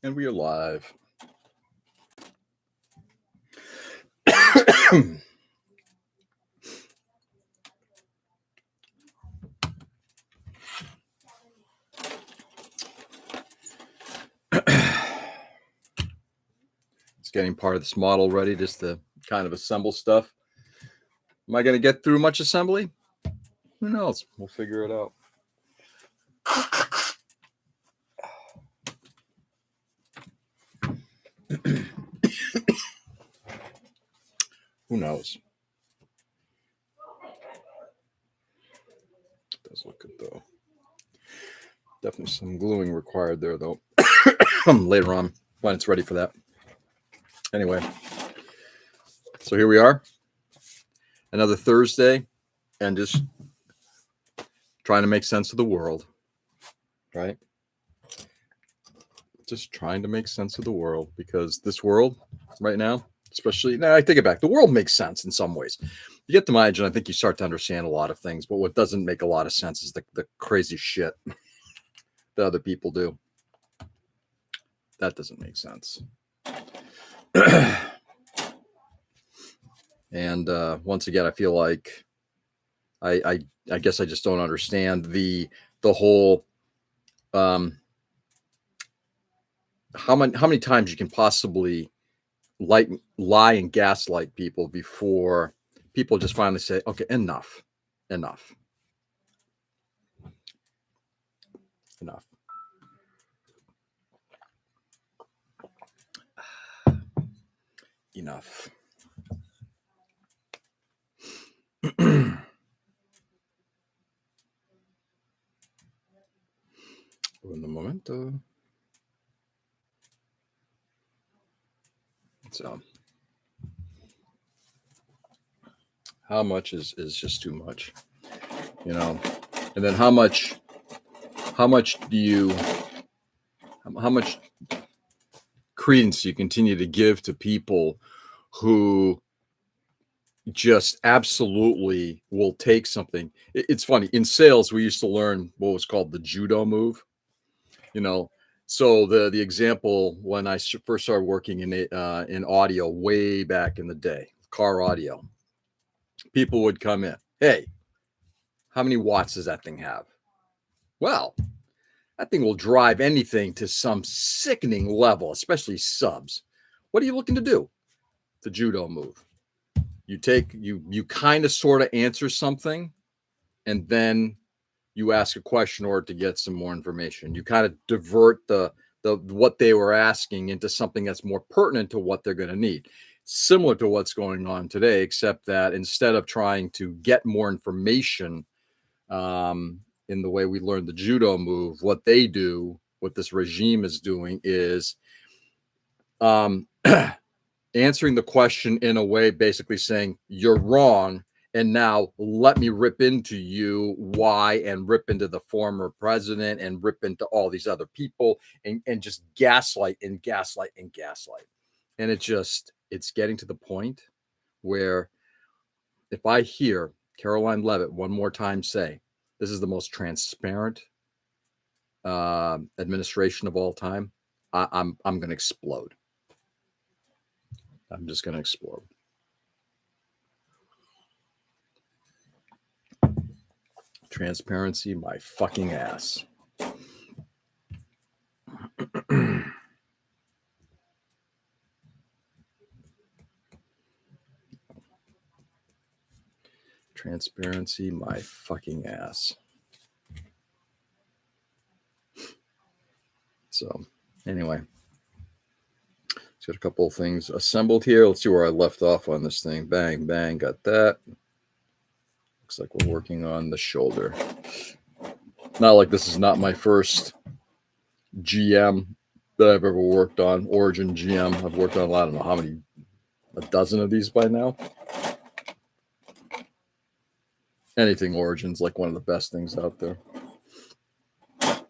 And we are live. It's getting part of this model ready just to kind of assemble stuff. Am I going to get through much assembly? Who knows? We'll figure it out. Who knows? It does look good, though. Definitely some gluing required there, though. Later on, when it's ready for that. Anyway, so here we are. Another Thursday, and just trying to make sense of the world, right? Just trying to make sense of the world, because this world right now, especially now, I take it back. The world makes sense in some ways. You get to my age, and I think you start to understand a lot of things. But what doesn't make a lot of sense is the crazy shit that other people do. That doesn't make sense. And once again, I feel like I guess I just don't understand the whole how many times you can possibly lie and gaslight people before people just finally say, okay, enough. Enough. Un momento. So how much is just too much, you know? And then how much credence do you continue to give to people who just absolutely will take something? It's funny, in sales we used to learn what was called the judo move, you know. So the example, when I first started working in audio way back in the day, car audio, people would come in, hey, how many watts does that thing have? Well, that thing will drive anything to some sickening level, especially subs. What are you looking to do? The judo move. You kind of sort of answer something, and then you ask a question in order to get some more information. You kind of divert the what they were asking into something that's more pertinent to what they're going to need. Similar to what's going on today, except that instead of trying to get more information in the way we learned the judo move, what this regime is doing is answering the question in a way basically saying, you're wrong, and now let me rip into you why, and rip into the former president, and rip into all these other people, and just gaslight and gaslight and gaslight. And it's getting to the point where if I hear Caroline Leavitt one more time say, this is the most transparent administration of all time, I'm going to explode. I'm just going to explode. Transparency, my fucking ass. Transparency, my fucking ass. So, anyway, let's get a couple of things assembled here. Let's see where I left off on this thing. Bang, bang, got that. Looks like we're working on the shoulder. Not like this is not my first GM that I've ever worked on. Origin GM. I've worked on a lot. I don't know how many, a dozen of these by now. Anything Origin's like one of the best things out there. Okay.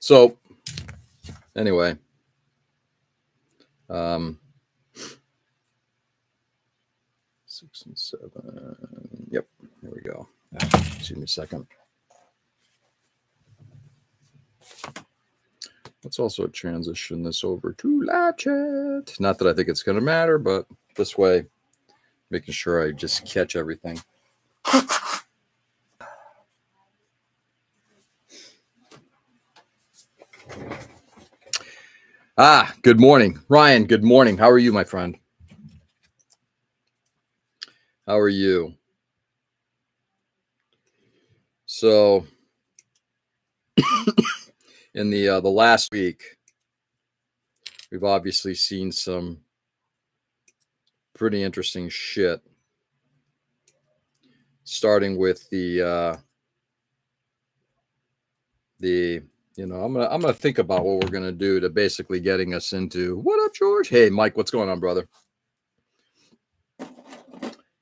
So, anyway, 6 and 7. Yep, there we go. Excuse me a second. Let's also transition this over to live chat. Not that I think it's going to matter, but this way, making sure I just catch everything. Good morning. Ryan, good morning. How are you, my friend? How are you? So, in the last week, we've obviously seen some pretty interesting shit. Starting with the I'm gonna think about what we're gonna do to basically getting us into what up, George? Hey, Mike, what's going on, brother?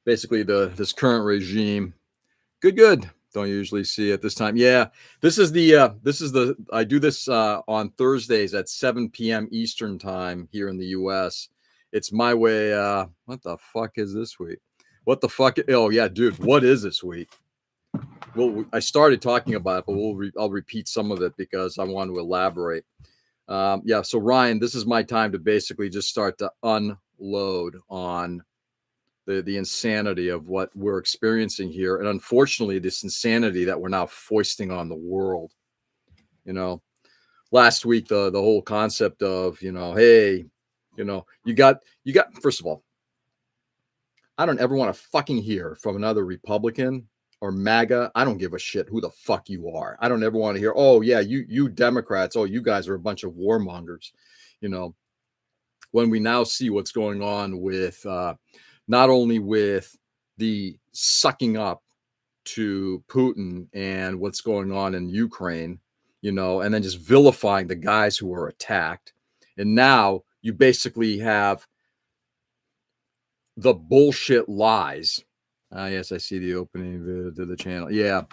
Basically, this current regime, good. Don't usually see it this time. Yeah, this is the I do this on Thursdays at 7 p.m. Eastern time here in the U.S. It's my way. What the fuck is this week? What the fuck? Oh yeah, dude, what is this week? Well, I started talking about it, but I'll repeat some of it because I want to elaborate. Yeah, so Ryan, this is my time to basically just start to unload on the insanity of what we're experiencing here, and unfortunately, this insanity that we're now foisting on the world. Last week the whole concept of hey, you got first of all, I don't ever want to fucking hear from another Republican or MAGA. I don't give a shit who the fuck you are. I don't ever want to hear, oh yeah, you Democrats, oh you guys are a bunch of warmongers. When we now see what's going on with not only with the sucking up to Putin and what's going on in Ukraine, and then just vilifying the guys who were attacked. And now you basically have the bullshit lies. Yes, I see the opening to the channel. Yeah,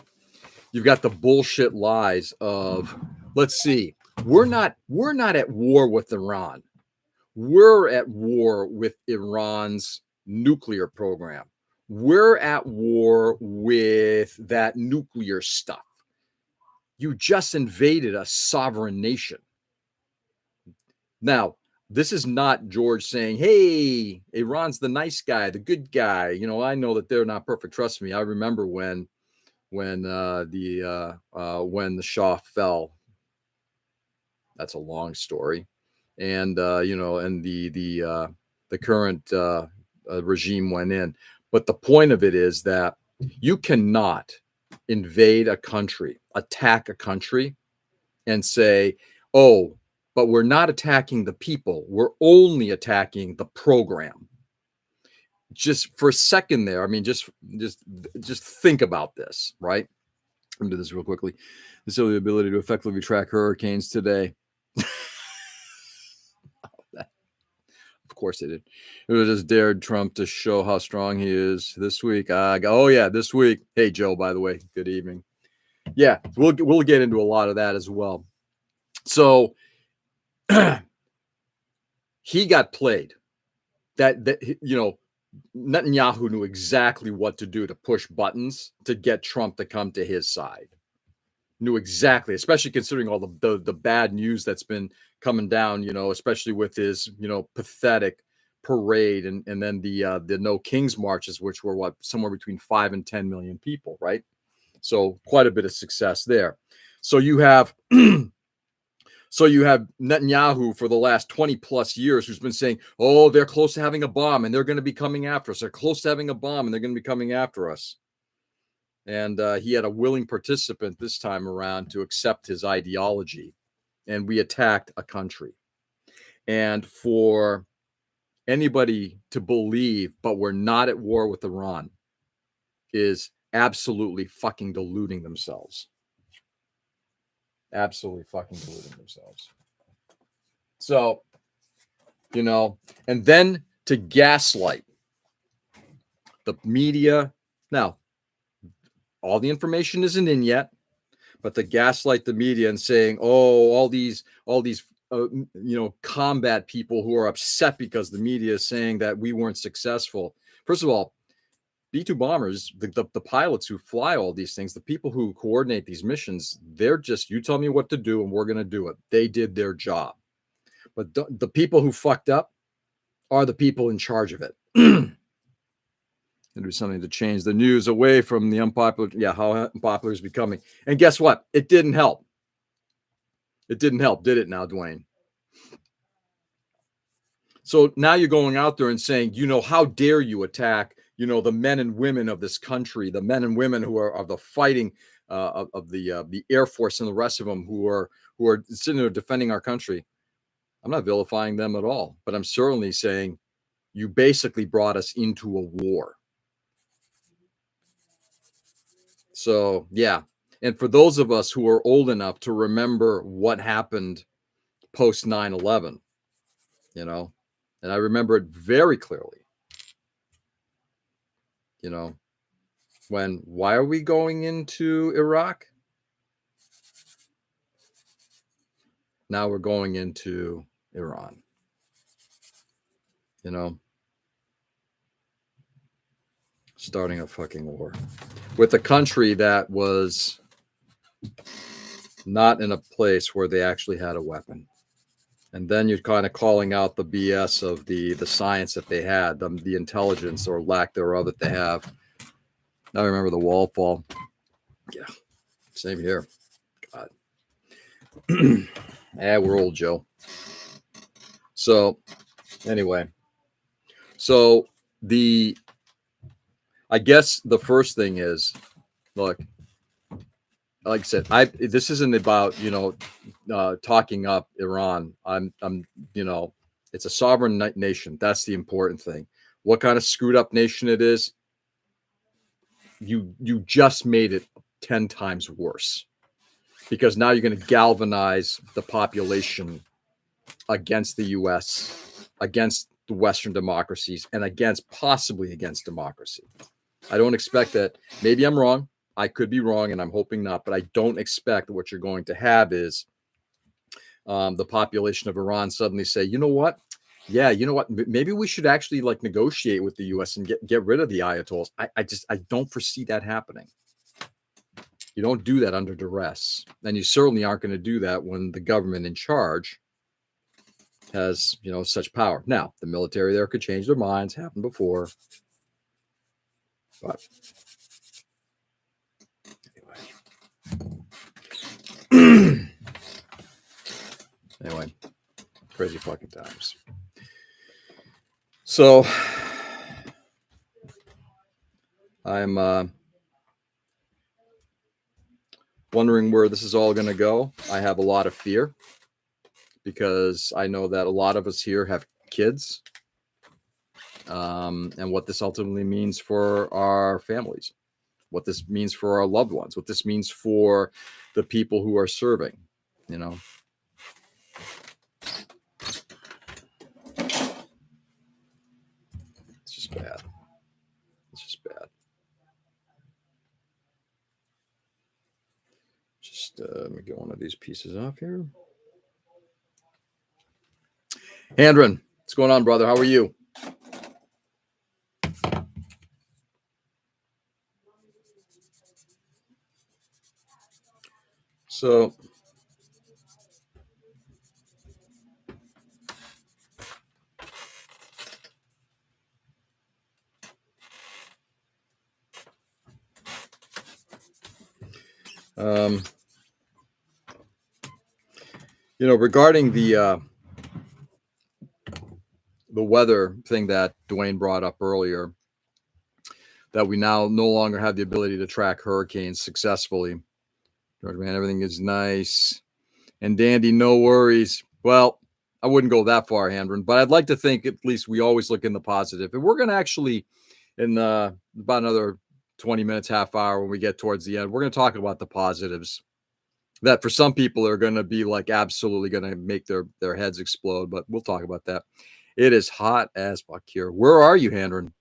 you've got the bullshit lies of, let's see, we're not at war with Iran. We're at war with Iran's nuclear program. We're at war with that nuclear stuff. You just invaded a sovereign nation. Now, this is not George saying, hey, Iran's the nice guy, the good guy. I know that they're not perfect. Trust me. I remember when the Shah fell. That's a long story. And, and the current regime went in. But the point of it is that you cannot invade a country, attack a country, and say, oh, but we're not attacking the people. We're only attacking the program. Just for a second there, I mean, just think about this, right? Let me do this real quickly. This is the ability to effectively track hurricanes today. Of course they did. It was just dared Trump to show how strong he is this week. Oh yeah, this week. Hey Joe, by the way, good evening. Yeah, we'll get into a lot of that as well. So he got played. That Netanyahu knew exactly what to do to push buttons to get Trump to come to his side. Knew exactly, especially considering all the bad news that's been coming down, especially with his, pathetic parade and then the No Kings marches, which were somewhere between 5 and 10 million people, right? So quite a bit of success there. So you have Netanyahu for the last 20 plus years who's been saying, oh, they're close to having a bomb and they're going to be coming after us. They're close to having a bomb and they're going to be coming after us. And he had a willing participant this time around to accept his ideology. And we attacked a country. And for anybody to believe, but we're not at war with Iran, is absolutely fucking deluding themselves. Absolutely fucking deluding themselves. So, and then to gaslight the media. Now, all the information isn't in yet, but to gaslight the media and saying, oh, all these combat people who are upset because the media is saying that we weren't successful. First of all, B-2 bombers, the pilots who fly all these things, the people who coordinate these missions, they're just, you tell me what to do and we're going to do it. They did their job. But the people who fucked up are the people in charge of it. And do something to change the news away from the unpopular. Yeah, how unpopular is becoming. And guess what? It didn't help. It didn't help, did it now, Dwayne? So now you're going out there and saying, how dare you attack, the men and women of this country, the men and women who are of the fighting of the Air Force and the rest of them who are sitting there defending our country. I'm not vilifying them at all, but I'm certainly saying you basically brought us into a war. So, yeah. And for those of us who are old enough to remember what happened post 9/11, and I remember it very clearly, why are we going into Iraq? Now we're going into Iran, starting a fucking war with a country that was not in a place where they actually had a weapon. And then you're kind of calling out the BS of the science that they had, the intelligence or lack thereof that they have. I remember the wall fall. Yeah, same here. God. Yeah, we're old, Joe. So anyway, I guess the first thing is, look, like I said, this isn't about, talking up Iran. I'm it's a sovereign nation. That's the important thing. What kind of screwed up nation it is, you just made it 10 times worse, because now you're going to galvanize the population against the US, against the Western democracies, and possibly against democracy. I don't expect that. Maybe I'm wrong. I could be wrong, and I'm hoping not, but I don't expect that what you're going to have is the population of Iran suddenly say, you know what? Yeah, you know what? Maybe we should actually negotiate with the US and get rid of the Ayatollahs. I don't foresee that happening. You don't do that under duress. And you certainly aren't going to do that when the government in charge has, such power. Now, the military there could change their minds, happened before. But anyway, crazy fucking times. So I'm wondering where this is all going to go. I have a lot of fear because I know that a lot of us here have kids, and what this ultimately means for our families, what this means for our loved ones, what this means for the people who are serving, It's just bad. It's just bad. Just let me get one of these pieces off here. Handren, what's going on, brother? How are you? So regarding the weather thing that Dwayne brought up earlier, that we now no longer have the ability to track hurricanes successfully. George, man, everything is nice and dandy, no worries. Well, I wouldn't go that far, Handren, but I'd like to think at least we always look in the positive. And we're going to actually, in about another 20 minutes, half hour, when we get towards the end, we're going to talk about the positives that for some people are going to be absolutely going to make their heads explode, but we'll talk about that. It is hot as fuck here. Where are you, Handren?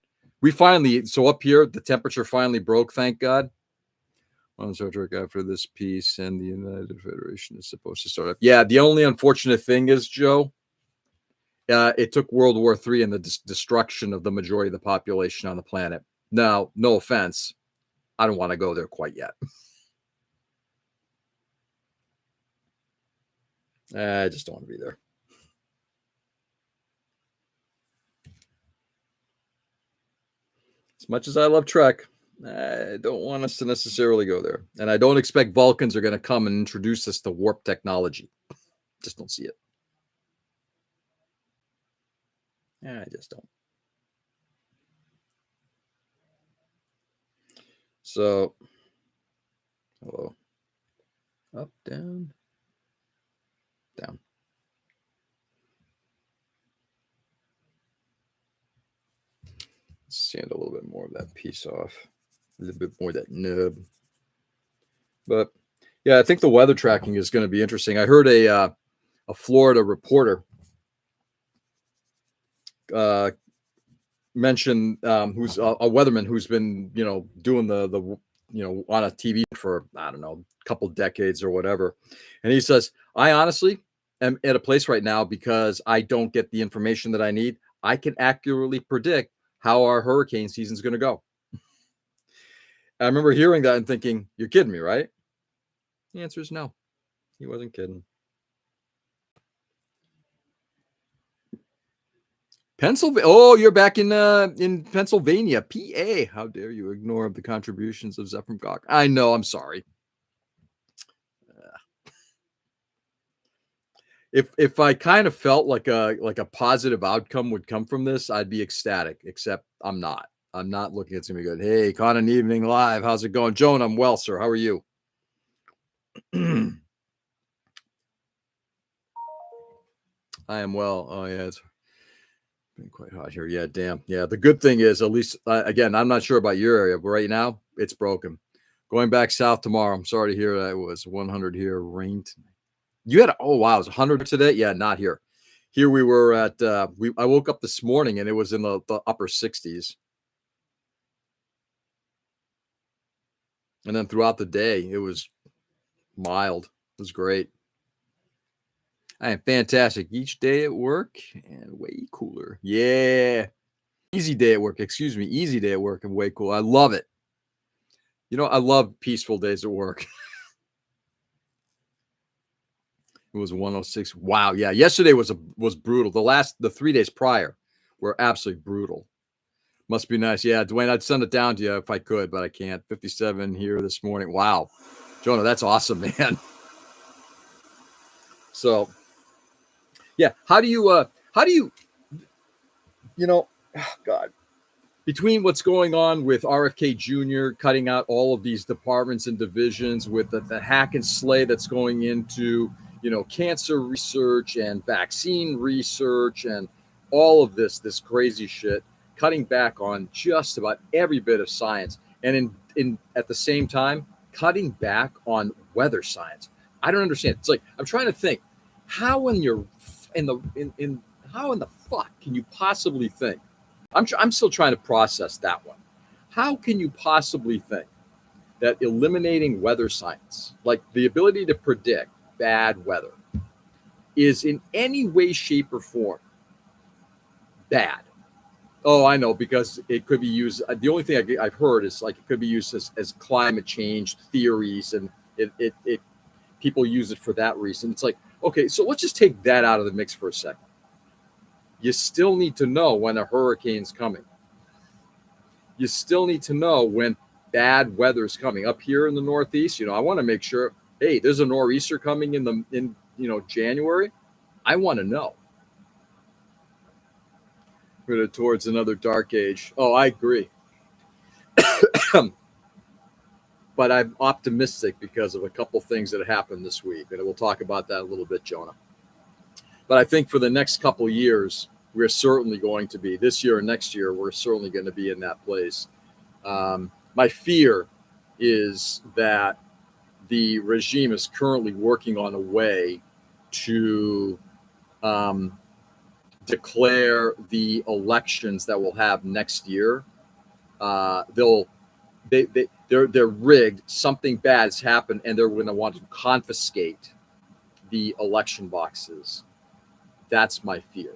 So up here, the temperature finally broke, thank God. On Star Trek after this piece, and the United Federation is supposed to start up. Yeah, the only unfortunate thing is, Joe, it took World War III and the destruction of the majority of the population on the planet Now, no offense, I don't want to go there quite yet. I just don't want to be there. As much as I love Trek, I don't want us to necessarily go there. And I don't expect Vulcans are going to come and introduce us to warp technology. Just don't see it. I just don't. So, hello. Up, down, down. Sand a little bit more of that piece off. A little bit more of that nub. But yeah, I think the weather tracking is going to be interesting. I heard a Florida reporter mention who's a weatherman who's been doing the on a TV for I don't know a couple decades or whatever, and he says I honestly am at a place right now because I don't get the information that I need. I can accurately predict how our hurricane season is going to go. I remember hearing that and thinking, "You're kidding me, right?" The answer is no. He wasn't kidding. Pennsylvania. Oh, you're back in Pennsylvania, PA. How dare you ignore the contributions of Zephram Gok? I know. I'm sorry. If I kind of felt like a positive outcome would come from this, I'd be ecstatic. Except I'm not. I'm not looking at somebody going, "Hey, Con and Evening Live, how's it going, Joan? I'm well, sir. How are you?" I am well. Oh yeah, it's been quite hot here. Yeah, damn. Yeah, the good thing is at least again, I'm not sure about your area, but right now it's broken. Going back south tomorrow. I'm sorry to hear that it was 100 here. Rain. You had oh wow, it was 100 today. Yeah, not here. Here we were at. I woke up this morning and it was in the upper 60s, and then throughout the day it was mild. It was great. I am fantastic each day at work and way cooler. Yeah. Easy day at work. Excuse me. Easy day at work and way cool. I love it. I love peaceful days at work. It was 106. Wow. Yeah. Yesterday was brutal. The 3 days prior were absolutely brutal. Must be nice. Yeah, Dwayne, I'd send it down to you if I could, but I can't. 57 here this morning. Wow. Jonah, that's awesome, man. So yeah, how do you oh God, between what's going on with RFK Jr. cutting out all of these departments and divisions, with the hack and slay that's going into, cancer research and vaccine research and all of this crazy shit, cutting back on just about every bit of science. And in at the same time, cutting back on weather science. I don't understand. It's like, I'm trying to think, how how in the fuck can you possibly think? I'm still trying to process that one. How can you possibly think that eliminating weather science, like the ability to predict bad weather, is in any way, shape, or form bad? Oh, I know, because it could be used. The only thing I've heard is like it could be used as climate change theories, and it people use it for that reason. It's like, okay, so let's just take that out of the mix for a second. You still need to know when a hurricane's coming. You still need to know when bad weather is coming. Up here in the Northeast, I want to make sure, hey, there's a nor'easter coming in January. I want to know. We're towards another dark age. Oh, I agree. But I'm optimistic because of a couple things that happened this week, and we'll talk about that a little bit, Jonah. But I think for the next couple of years, we're certainly going to be, this year and next year, we're certainly going to be in that place. My fear is that the regime is currently working on a way to declare the elections that we'll have next year. They're rigged. Something bad's happened, and they're going to want to confiscate the election boxes. That's my fear.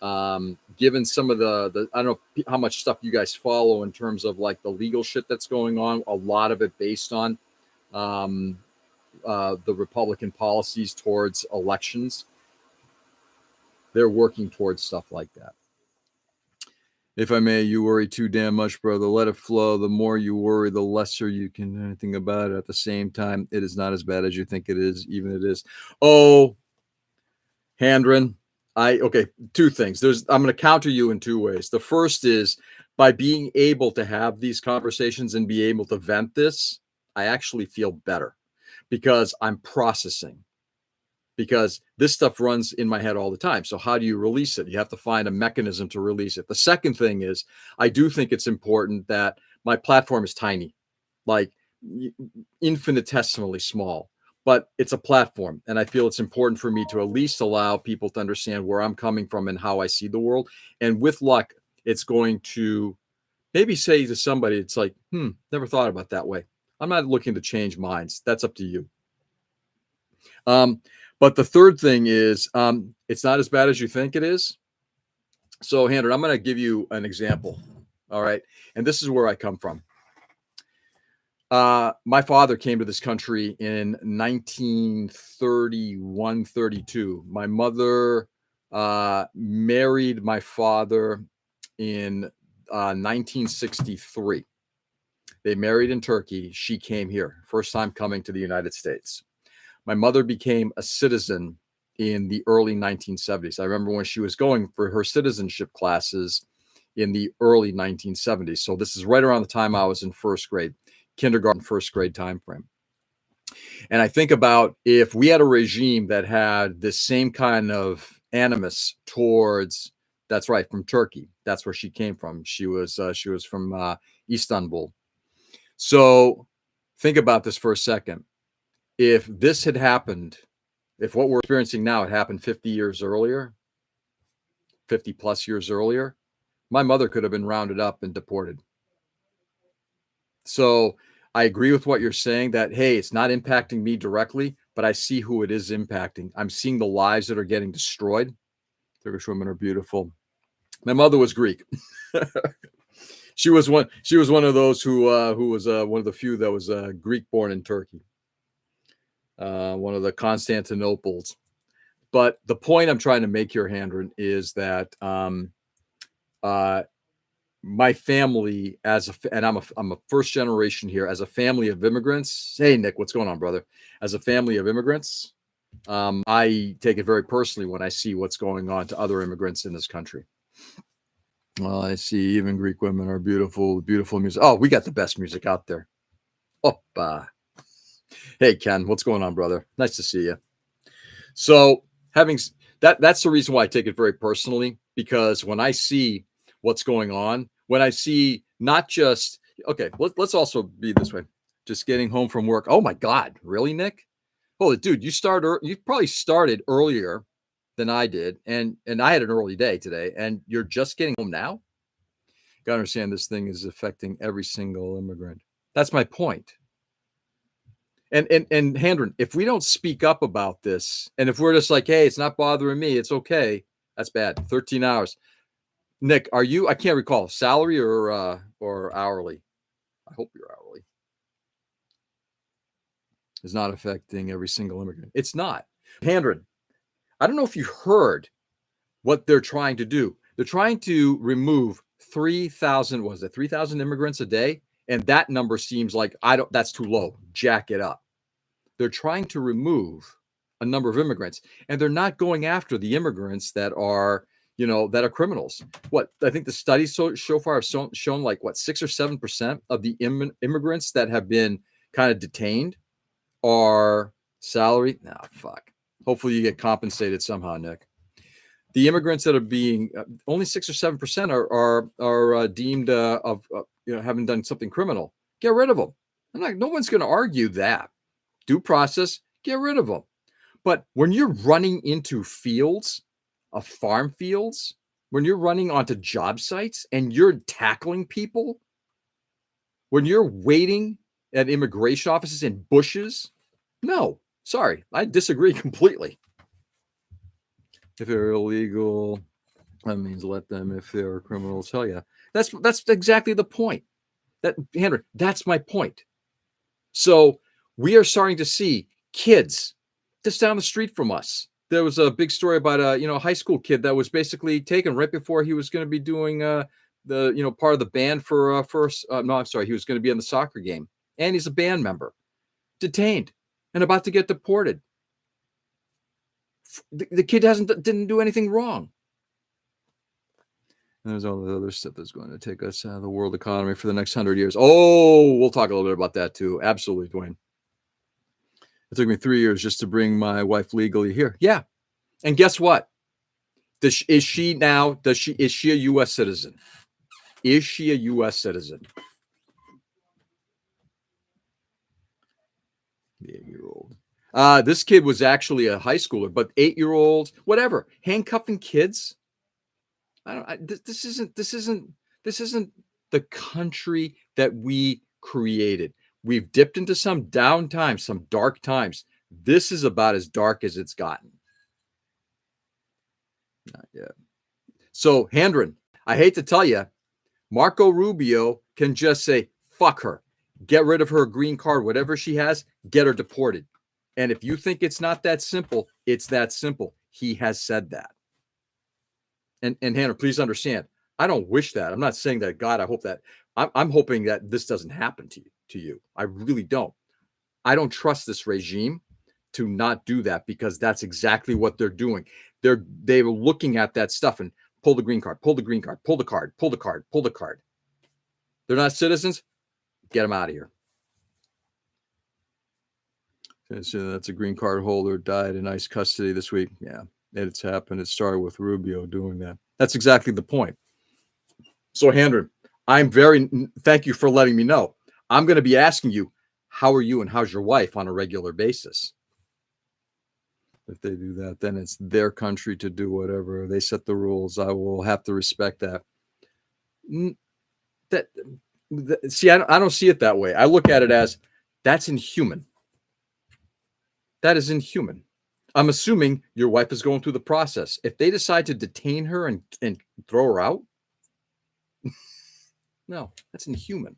Given some of the I don't know how much stuff you guys follow in terms of like the legal shit that's going on, a lot of it based on um, the Republican policies towards elections. They're working towards stuff like that. If I may, you worry too damn much, brother. Let it flow. The more you worry, the lesser you can do anything about it. At the same time, it is not as bad as you think it is, even it is. Oh, Handren, okay, two things. I'm going to counter you in two ways. The first is by being able to have these conversations and be able to vent this, I actually feel better because I'm processing. Because this stuff runs in my head all the time. So how do you release it? You have to find a mechanism to release it. The second thing is I do think it's important that my platform is tiny, like infinitesimally small, but it's a platform. And I feel it's important for me to at least allow people to understand where I'm coming from and how I see the world. And with luck, it's going to maybe say to somebody, it's like, never thought about it that way. I'm not looking to change minds. That's up to you. But the third thing is, it's not as bad as you think it is. So, Handren, I'm going to give you an example. All right. And this is where I come from. My father came to this country in 1931, 32. My mother married my father in 1963. They married in Turkey. She came here, first time coming to the United States. My mother became a citizen in the early 1970s. I remember when she was going for her citizenship classes in the early 1970s. So this is right around the time I was in first grade, kindergarten, first grade time frame. And I think about if we had a regime that had this same kind of animus towards, that's right, from Turkey. That's where she came from. She was from Istanbul. So think about this for a second. If this had happened, if what we're experiencing now had happened 50 years earlier, 50 plus years earlier, my mother could have been rounded up and deported. So I agree with what you're saying that, hey, it's not impacting me directly, but I see who it is impacting. I'm seeing the lives that are getting destroyed. Turkish women are beautiful. My mother was Greek. She was one of those who was one of the few that was Greek born in Turkey. One of the Constantinoples. But the point I'm trying to make here, Handren, is that my family, and I'm a first generation here, as a family of immigrants. Hey, Nick, what's going on, brother? As a family of immigrants, I take it very personally when I see what's going on to other immigrants in this country. Well, I see even Greek women are beautiful, beautiful music. Oh, we got the best music out there. Oppa. Hey, Ken, what's going on, brother? Nice to see you. So that's the reason why I take it very personally, because when I see what's going on, when I see not just, okay, let's also be this way, just getting home from work. Oh my God, really, Nick? Holy dude, you probably started earlier than I did, and I had an early day today, and you're just getting home now? Gotta understand this thing is affecting every single immigrant. That's my point. And Handren, if we don't speak up about this, and if we're just like, hey, it's not bothering me, it's okay, that's bad. 13 hours. Nick, are you? I can't recall, salary or hourly? I hope you're hourly. It's not affecting every single immigrant. It's not. Handren, I don't know if you heard what they're trying to do. They're trying to remove 3,000. Was it 3,000 immigrants a day? And that number seems like that's too low. Jack it up. They're trying to remove a number of immigrants, and they're not going after the immigrants that are, that are criminals. What I think the studies so far have shown like 6 or 7% of the immigrants that have been kind of detained are salary. Nah, fuck. Hopefully you get compensated somehow, Nick. The immigrants that are being only 6 or 7% are deemed of having done something criminal. Get rid of them. No one's going to argue that. Due process, get rid of them. But when you're running into fields, farm fields, when you're running onto job sites and you're tackling people, when you're waiting at immigration offices in bushes, no, sorry, I disagree completely. If they're illegal, That means let them if they're criminals. Hell yeah. That's exactly the point. Henry, that's my point. So we are starting to see kids just down the street from us. There was a big story about a high school kid that was basically taken right before he was going to be doing the part of the band for first. No, I'm sorry, he was going to be in the soccer game, and he's a band member, detained and about to get deported. The kid didn't do anything wrong. And there's all the other stuff that's going to take us out of the world economy for the next 100 years. Oh, we'll talk a little bit about that too. Absolutely, Dwayne. It took me 3 years just to bring my wife legally here. Yeah. And guess what? Is she a U.S. citizen? Is she a U.S. citizen? The 8-year-old. This kid was actually a high schooler, but 8-year-old, whatever, handcuffing kids. This isn't the country that we created. We've dipped into some down times, some dark times. This is about as dark as it's gotten. Not yet. So, Handren, I hate to tell you, Marco Rubio can just say, fuck her, get rid of her green card, whatever she has, get her deported. And if you think it's not that simple, it's that simple. He has said that. And Hannah, please understand, I don't wish that. I'm not saying that, God, I hope that. I'm hoping that this doesn't happen to you. I really don't. I don't trust this regime to not do that, because that's exactly what they're doing. They're looking at that stuff and pull the green card, pull the green card, pull the card, pull the card, pull the card. They're not citizens. Get them out of here. So that's a green card holder, died in ICE custody this week. Yeah, it's happened. It started with Rubio doing that. That's exactly the point. So, Handren, thank you for letting me know. I'm going to be asking you, how are you and how's your wife on a regular basis? If they do that, then it's their country to do whatever. They set the rules. I will have to respect that. See, I don't see it that way. I look at it as that's inhuman. That is inhuman. I'm assuming your wife is going through the process. If they decide to detain her and throw her out, no, that's inhuman.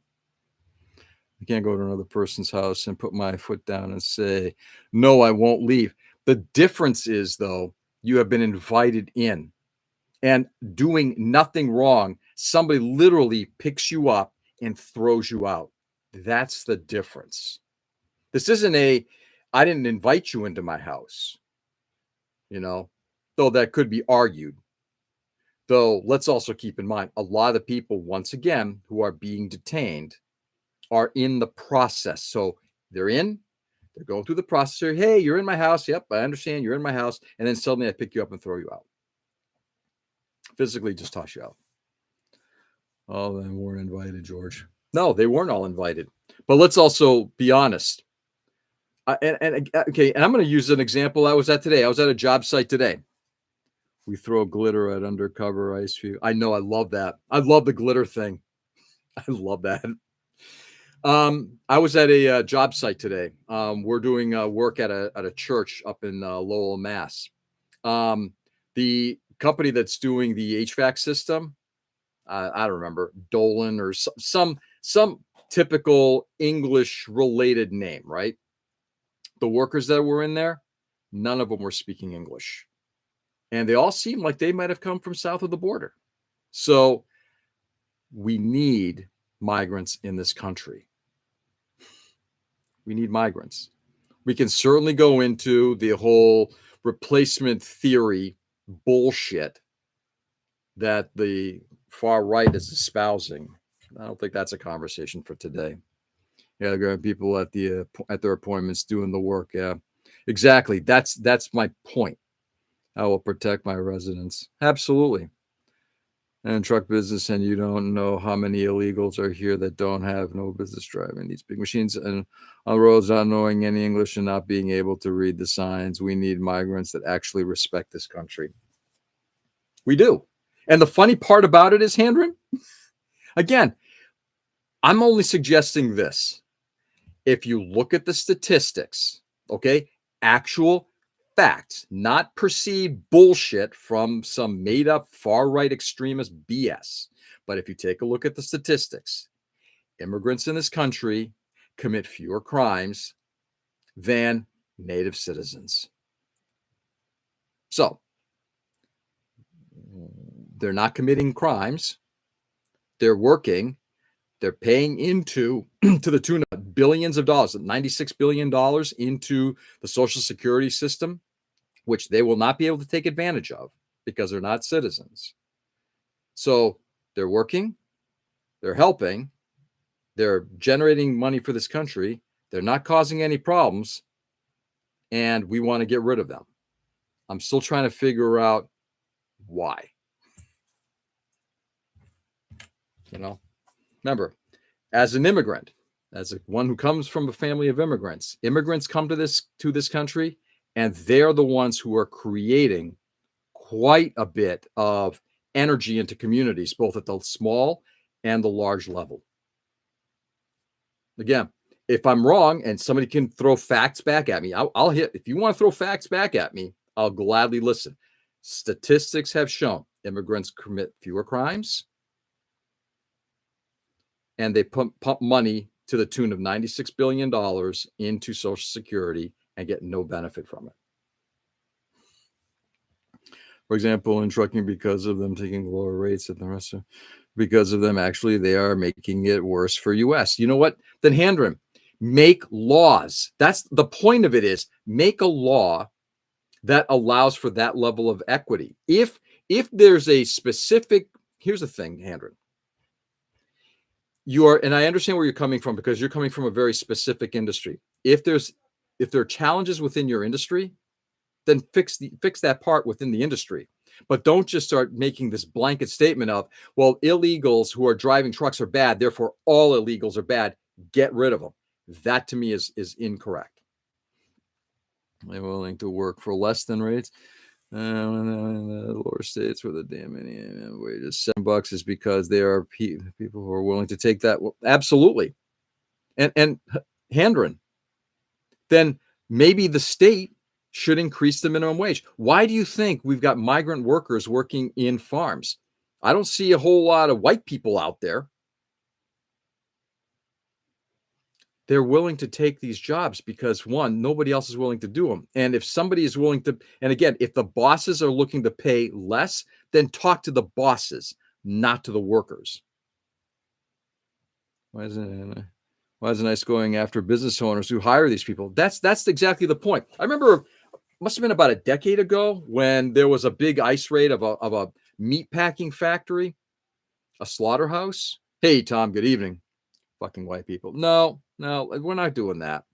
I can't go to another person's house and put my foot down and say, no, I won't leave. The difference is, though, you have been invited in, and doing nothing wrong, somebody literally picks you up and throws you out. That's the difference. This isn't I didn't invite you into my house, though that could be argued. Though let's also keep in mind, a lot of the people, once again, who are being detained are in the process. So they're going through the process. Hey, you're in my house. Yep, I understand. You're in my house. And then suddenly I pick you up and throw you out. Physically just toss you out. All of them weren't invited, George. No, they weren't all invited. But let's also be honest. And I'm going to use an example I was at today. I was at a job site today. We throw glitter at undercover ice view. I know. I love that. I love the glitter thing. I love that. I was at a job site today. We're doing work at a church up in Lowell, Mass. The company that's doing the HVAC system, I don't remember, Dolan or some typical English related name, right? The workers that were in there, none of them were speaking English. And they all seemed like they might have come from south of the border. So we need migrants in this country. We need migrants. We can certainly go into the whole replacement theory bullshit that the far right is espousing. I don't think that's a conversation for today. Yeah, there are people at their appointments doing the work. Yeah, exactly. That's my point. I will protect my residents. Absolutely. And truck business, and you don't know how many illegals are here that don't have no business driving these big machines and on roads, not knowing any English and not being able to read the signs. We need migrants that actually respect this country. We do. And the funny part about it is, Handren, again, I'm only suggesting this. If you look at the statistics, okay, actual facts, not perceived bullshit from some made up far right extremist BS. But if you take a look at the statistics, immigrants in this country commit fewer crimes than native citizens. So they're not committing crimes. They're working. They're paying into to the tune of billions of dollars, $96 billion into the Social Security system, which they will not be able to take advantage of because they're not citizens. So they're working, they're helping, they're generating money for this country, they're not causing any problems, and we want to get rid of them. I'm still trying to figure out why. Remember, as an immigrant, as one who comes from a family of immigrants come to this country, and they're the ones who are creating quite a bit of energy into communities, both at the small and the large level. Again, if I'm wrong and somebody can throw facts back at me, I'll hit. If you want to throw facts back at me, I'll gladly listen. Statistics have shown immigrants commit fewer crimes, and they pump money to the tune of $96 billion into Social Security and get no benefit from it. For example, in trucking, because of them taking lower rates than the rest of, because of them, actually, they are making it worse for US. You know what? Then Handren, make laws. That's the point of it, is make a law that allows for that level of equity. If there's a specific, here's the thing, Handren. And I understand where you're coming from, because you're coming from a very specific industry. If there are challenges within your industry, then fix that part within the industry. But don't just start making this blanket statement of, well, illegals who are driving trucks are bad, therefore all illegals are bad. Get rid of them. That to me is incorrect. They're willing to work for less than rates. In the lower states where the damn wages $7 is because there are people who are willing to take that. Well, absolutely. And Handren, then maybe the state should increase the minimum wage. Why do you think we've got migrant workers working in farms? I don't see a whole lot of white people out there. They're willing to take these jobs because, one, nobody else is willing to do them. And if somebody is willing to, and again, if the bosses are looking to pay less, then talk to the bosses, not to the workers. Why isn't ICE going after business owners who hire these people? That's exactly the point. I remember, must have been about a decade ago, when there was a big ICE raid of a meat packing factory, a slaughterhouse. Hey, Tom, good evening. Fucking white people. No, we're not doing that.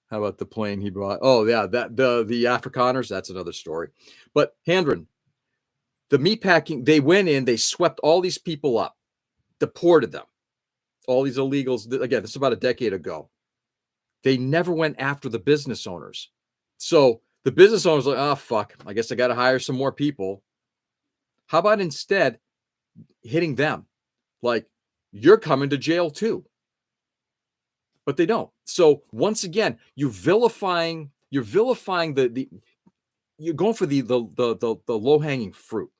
How about the plane he brought? Oh, yeah, that the Afrikaners, that's another story. But Handren, the meatpacking, they went in, they swept all these people up, deported them, all these illegals. Again, this is about a decade ago. They never went after the business owners. So the business owners are like, oh, fuck, I guess I got to hire some more people. How about instead hitting them? Like, you're coming to jail too. But they don't. So once again, you're vilifying you're going for the low-hanging fruit.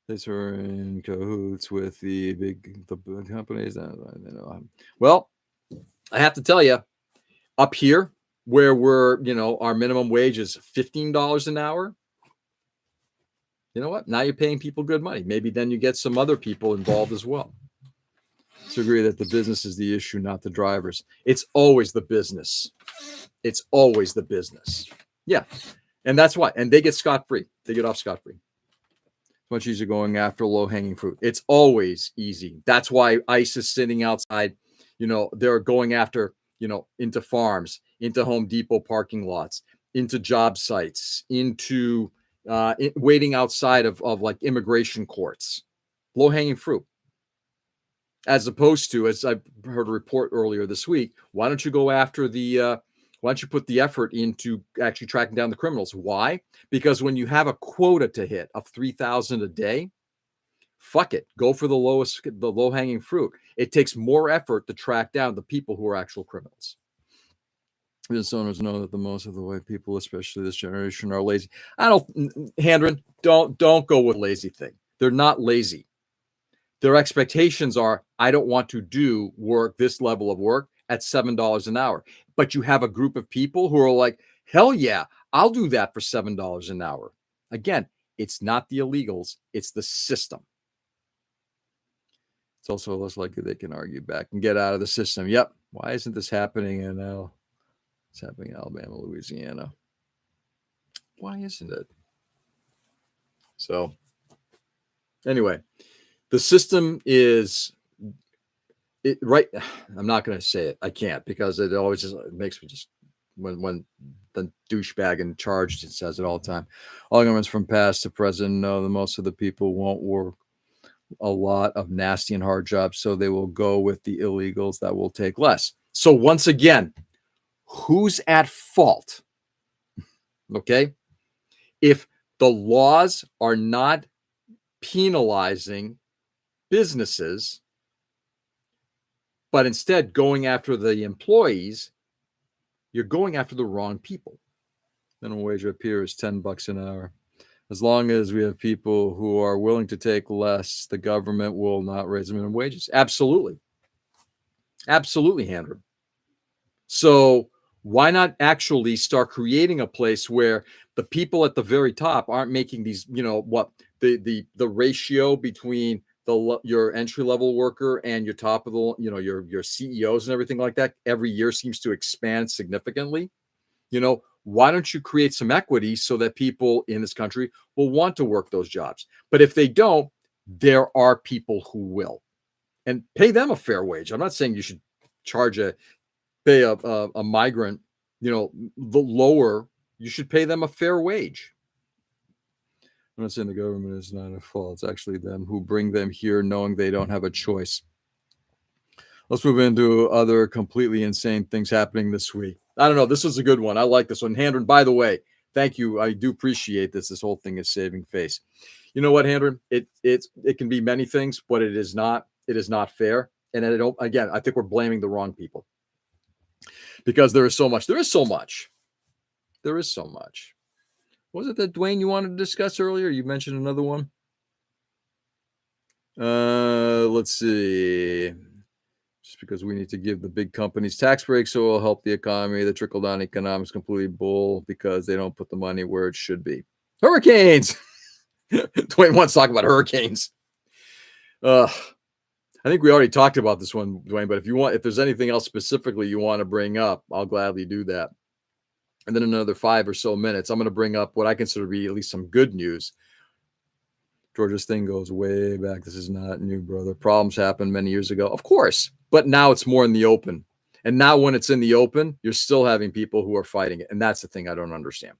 These are in cahoots with the big companies. Well, I have to tell you, up here where our minimum wage is $15 an hour. You know what? Now you're paying people good money. Maybe then you get some other people involved as well. To agree that the business is the issue, not the drivers. It's always the business. It's always the business. Yeah. And that's why. And they get scot-free. They get off scot-free. Much easier going after low-hanging fruit. It's always easy. That's why ICE is sitting outside. They're going after, into farms, into Home Depot parking lots, into job sites, into waiting outside of like immigration courts. Low-hanging fruit. As opposed to, as I heard a report earlier this week, why don't you go after why don't you put the effort into actually tracking down the criminals? Why? Because when you have a quota to hit of 3,000 a day, fuck it. Go for the low-hanging fruit. It takes more effort to track down the people who are actual criminals. Business owners know that the most of the white people, especially this generation, are lazy. I don't, Handren, don't go with lazy thing. They're not lazy. Their expectations are, I don't want to do work, this level of work at $7 an hour. But you have a group of people who are like, hell yeah, I'll do that for $7 an hour. Again, it's not the illegals, it's the system. It's also less likely they can argue back and get out of the system. Yep. Why isn't this happening in it's happening in Alabama, Louisiana? Why isn't it? So anyway, the system is right. I'm not going to say it. I can't, because it always just it makes me just when the douchebag in charge says it all the time. All governments from past to present know that most of the people won't work a lot of nasty and hard jobs, so they will go with the illegals that will take less. So once again, who's at fault? Okay. If the laws are not penalizing businesses, but instead going after the employees, you're going after the wrong people. Minimum wage up here is $10 an hour. As long as we have people who are willing to take less, the government will not raise minimum wages. Absolutely. Absolutely, Handler. So why not actually start creating a place where the people at the very top aren't making these, what the ratio between your entry level worker and your top of the, your CEOs and everything like that every year seems to expand significantly. Why don't you create some equity so that people in this country will want to work those jobs? But if they don't, there are people who will, and pay them a fair wage. I'm not saying you should pay a migrant, the lower, you should pay them a fair wage. I'm not saying the government is not at fault. It's actually them who bring them here knowing they don't have a choice. Let's move into other completely insane things happening this week. I don't know. This was a good one. I like this one. Handren, by the way, thank you. I do appreciate this. This whole thing is saving face. You know what, Handren? It can be many things, but it is not fair. And again, I think we're blaming the wrong people. Because there is so much. There is so much. Was it that, Dwayne, you wanted to discuss earlier? You mentioned another one. Let's see. Just because we need to give the big companies tax breaks, so it'll help the economy. The trickle-down economics completely bull because they don't put the money where it should be. Hurricanes. Dwayne wants to talk about hurricanes. I think we already talked about this one, Dwayne, but if there's anything else specifically you want to bring up, I'll gladly do that. And then another 5 or so minutes, I'm going to bring up what I consider to be at least some good news. Georgia's thing goes way back. This is not new, brother. Problems happened many years ago, of course, but now it's more in the open. And now when it's in the open, you're still having people who are fighting it. And that's the thing I don't understand.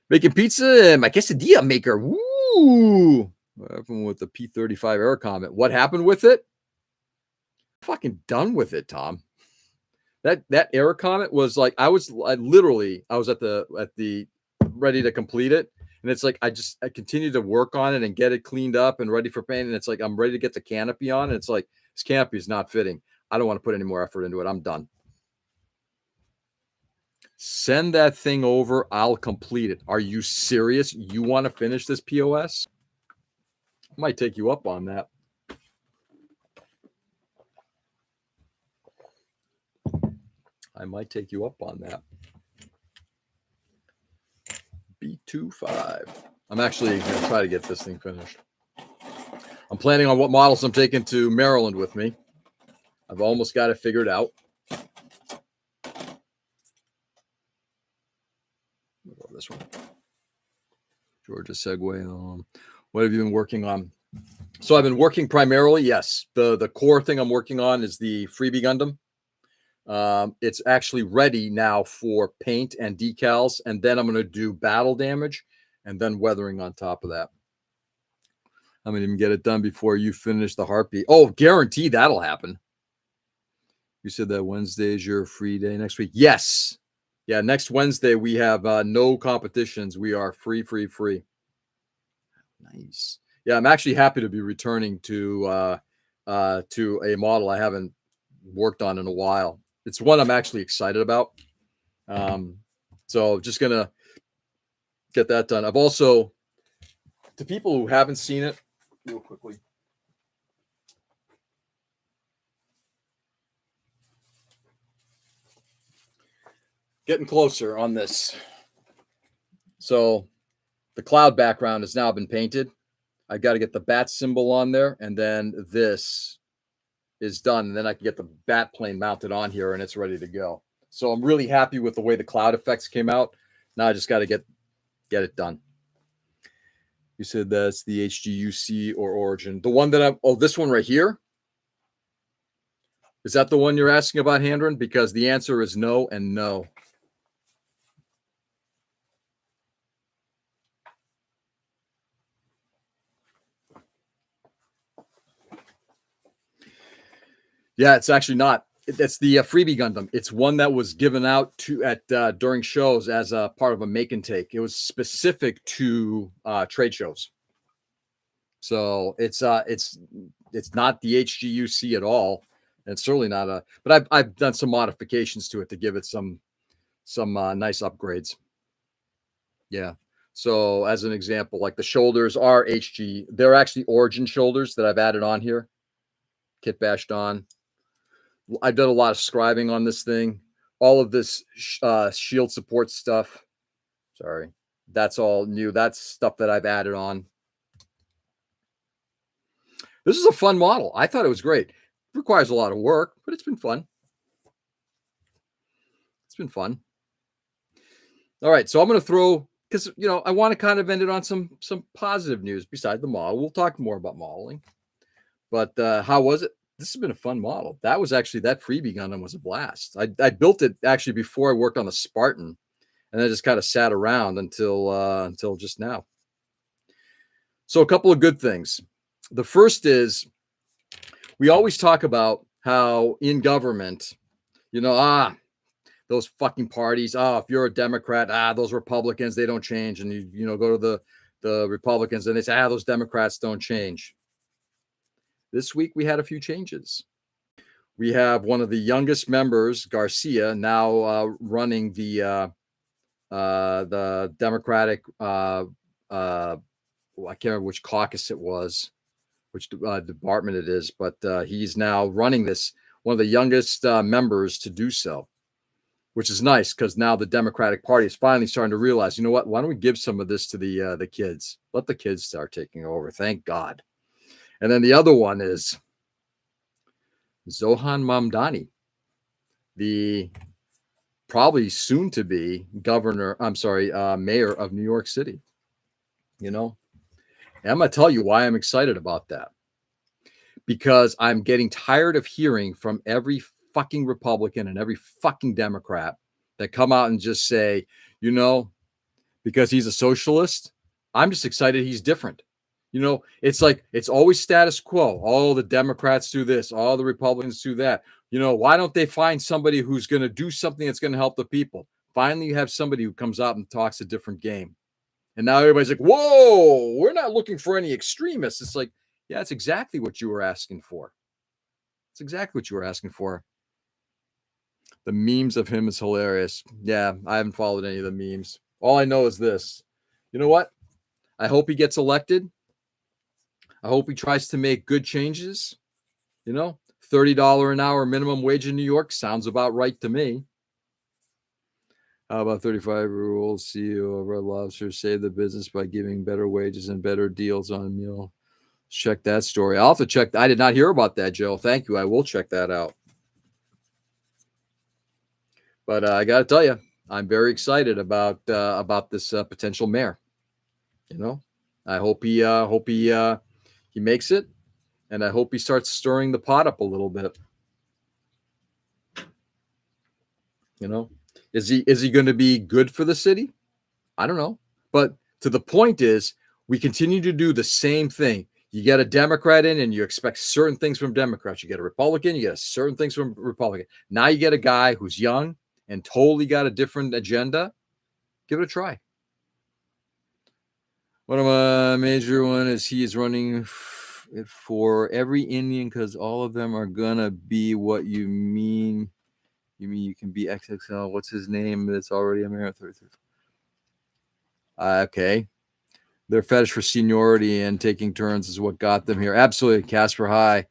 Making pizza, my quesadilla maker. Woo! What happened with the P-35 air comment? What happened with it? I'm fucking done with it, Tom. That air comment was like, I was at the ready to complete it. And it's like, I continue to work on it and get it cleaned up and ready for paint. And it's like, I'm ready to get the canopy on. And it's like, this canopy is not fitting. I don't want to put any more effort into it. I'm done. Send that thing over. I'll complete it. Are you serious? You want to finish this POS? I might take you up on that. B25. I'm actually going to try to get this thing finished. I'm planning on what models I'm taking to Maryland with me. I've almost got it figured out. This one. Georgia segue. What have you been working on? So I've been working primarily, yes. The core thing I'm working on is the Freebie Gundam. It's actually ready now for paint and decals, and then I'm going to do battle damage and then weathering on top of that. I'm going to even get it done before you finish the heartbeat. Oh, guarantee that'll happen. You said that Wednesday is your free day next week. Yes. Yeah, next Wednesday we have no competitions. We are free. Nice. Yeah, I'm actually happy to be returning to a model I haven't worked on in a while. It's one I'm actually excited about. So just gonna get that done. I've also, to people who haven't seen it, real quickly. Getting closer on this. So the cloud background has now been painted. I got to get the bat symbol on there, and then this is done. And then I can get the bat plane mounted on here, and it's ready to go. So I'm really happy with the way the cloud effects came out. Now I just got to get it done. You said that's the HGUC or Origin. The one that this one right here. Is that the one you're asking about, Handren? Because the answer is no and no. Yeah, it's actually not. That's the freebie Gundam. It's one that was given out during shows as a part of a make and take. It was specific to trade shows. So it's not the HGUC at all. It's certainly not but I've done some modifications to it to give it some nice upgrades. Yeah. So as an example, like the shoulders are HG. They're actually Origin shoulders that I've added on here. Kit bashed on. I've done a lot of scribing on this thing. All of this shield support stuff. Sorry. That's all new. That's stuff that I've added on. This is a fun model. I thought it was great. It requires a lot of work, but it's been fun. It's been fun. All right. So I'm going to throw, because, I want to kind of end it on some positive news besides the model. We'll talk more about modeling. But how was it? This has been a fun model. That freebie Gundam was a blast. I built it actually before I worked on the Spartan, and I just kind of sat around until just now. So a couple of good things. The first is we always talk about how in government, those fucking parties. If you're a Democrat, those Republicans, they don't change. And you go to the Republicans and they say, those Democrats don't change. This week, we had a few changes. We have one of the youngest members, Garcia, now running the Democratic, I can't remember which caucus it was, which department it is, but he's now running this, one of the youngest members to do so, which is nice because now the Democratic Party is finally starting to realize, you know what, why don't we give some of this to the kids? Let the kids start taking over. Thank God. And then the other one is Zohan Mamdani, the probably soon to be mayor of New York City. And I'm going to tell you why I'm excited about that. Because I'm getting tired of hearing from every fucking Republican and every fucking Democrat that come out and just say, because he's a socialist, I'm just excited he's different. It's like, it's always status quo. All the Democrats do this, all the Republicans do that. Why don't they find somebody who's going to do something that's going to help the people? Finally, you have somebody who comes out and talks a different game. And now everybody's like, whoa, we're not looking for any extremists. It's like, yeah, that's exactly what you were asking for. It's exactly what you were asking for. The memes of him is hilarious. Yeah, I haven't followed any of the memes. All I know is this. You know what? I hope he gets elected. I hope he tries to make good changes. $30 an hour minimum wage in New York sounds about right to me. How about 35 rules? CEO of Red Lobster save the business by giving better wages and better deals on meal. Check that story. I'll have to check. I did not hear about that, Joe. Thank you. I will check that out. But I got to tell you, I'm very excited about this potential mayor. I hope he makes it, and I hope he starts stirring the pot up a little bit. Is he going to be good for the city? I don't know. But to the point is, we continue to do the same thing. You get a Democrat in and you expect certain things from Democrats. You get a Republican, you get certain things from Republican. Now you get a guy who's young and totally got a different agenda. Give it a try. One of my major one is he is running it for every Indian because all of them are going to be what you mean You mean you can be XXL? What's his name? That's already a marathon. Okay. Their fetish for seniority and taking turns is what got them here. Absolutely. Casper, hi.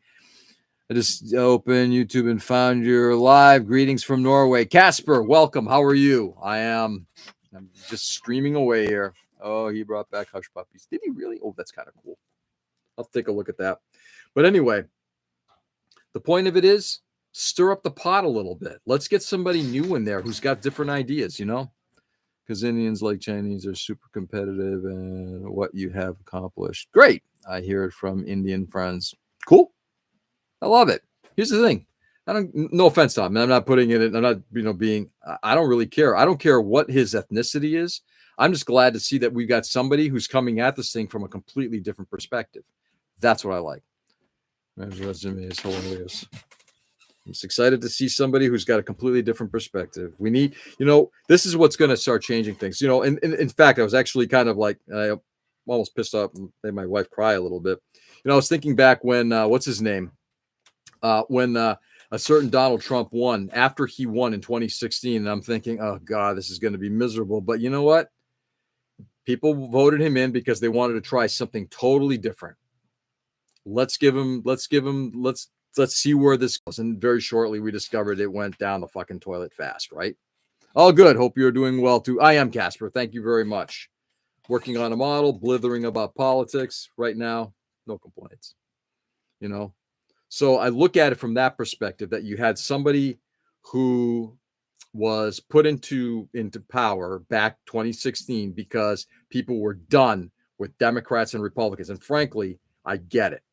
I just opened YouTube and found your live. Greetings from Norway. Casper, welcome. How are you? I'm just streaming away here. Oh, he brought back Hush Puppies. Did he really? Oh, that's kind of cool. I'll take a look at that. But anyway, the point of it is stir up the pot a little bit. Let's get somebody new in there who's got different ideas, because Indians, like Chinese, are super competitive and what you have accomplished. Great. I hear it from Indian friends. Cool. I love it. Here's the thing. No offense, Tom. I'm not putting it in. I'm not, I don't really care. I don't care what his ethnicity is. I'm just glad to see that we've got somebody who's coming at this thing from a completely different perspective. That's what I like. My resume is hilarious. I'm just excited to see somebody who's got a completely different perspective. We need, this is what's going to start changing things. And in fact, I was actually kind of like, I almost pissed off and made my wife cry a little bit. I was thinking back when, what's his name? When a certain Donald Trump won, after he won in 2016, and I'm thinking, oh God, this is going to be miserable. But you know what? People voted him in because they wanted to try something totally different. Let's see where this goes. And very shortly, we discovered it went down the fucking toilet fast, right? All good. Hope you're doing well too. I am, Casper. Thank you very much. Working on a model, blithering about politics right now. No complaints. So I look at it from that perspective, that you had somebody who was put into power back 2016 because people were done with Democrats and Republicans. And frankly, I get it.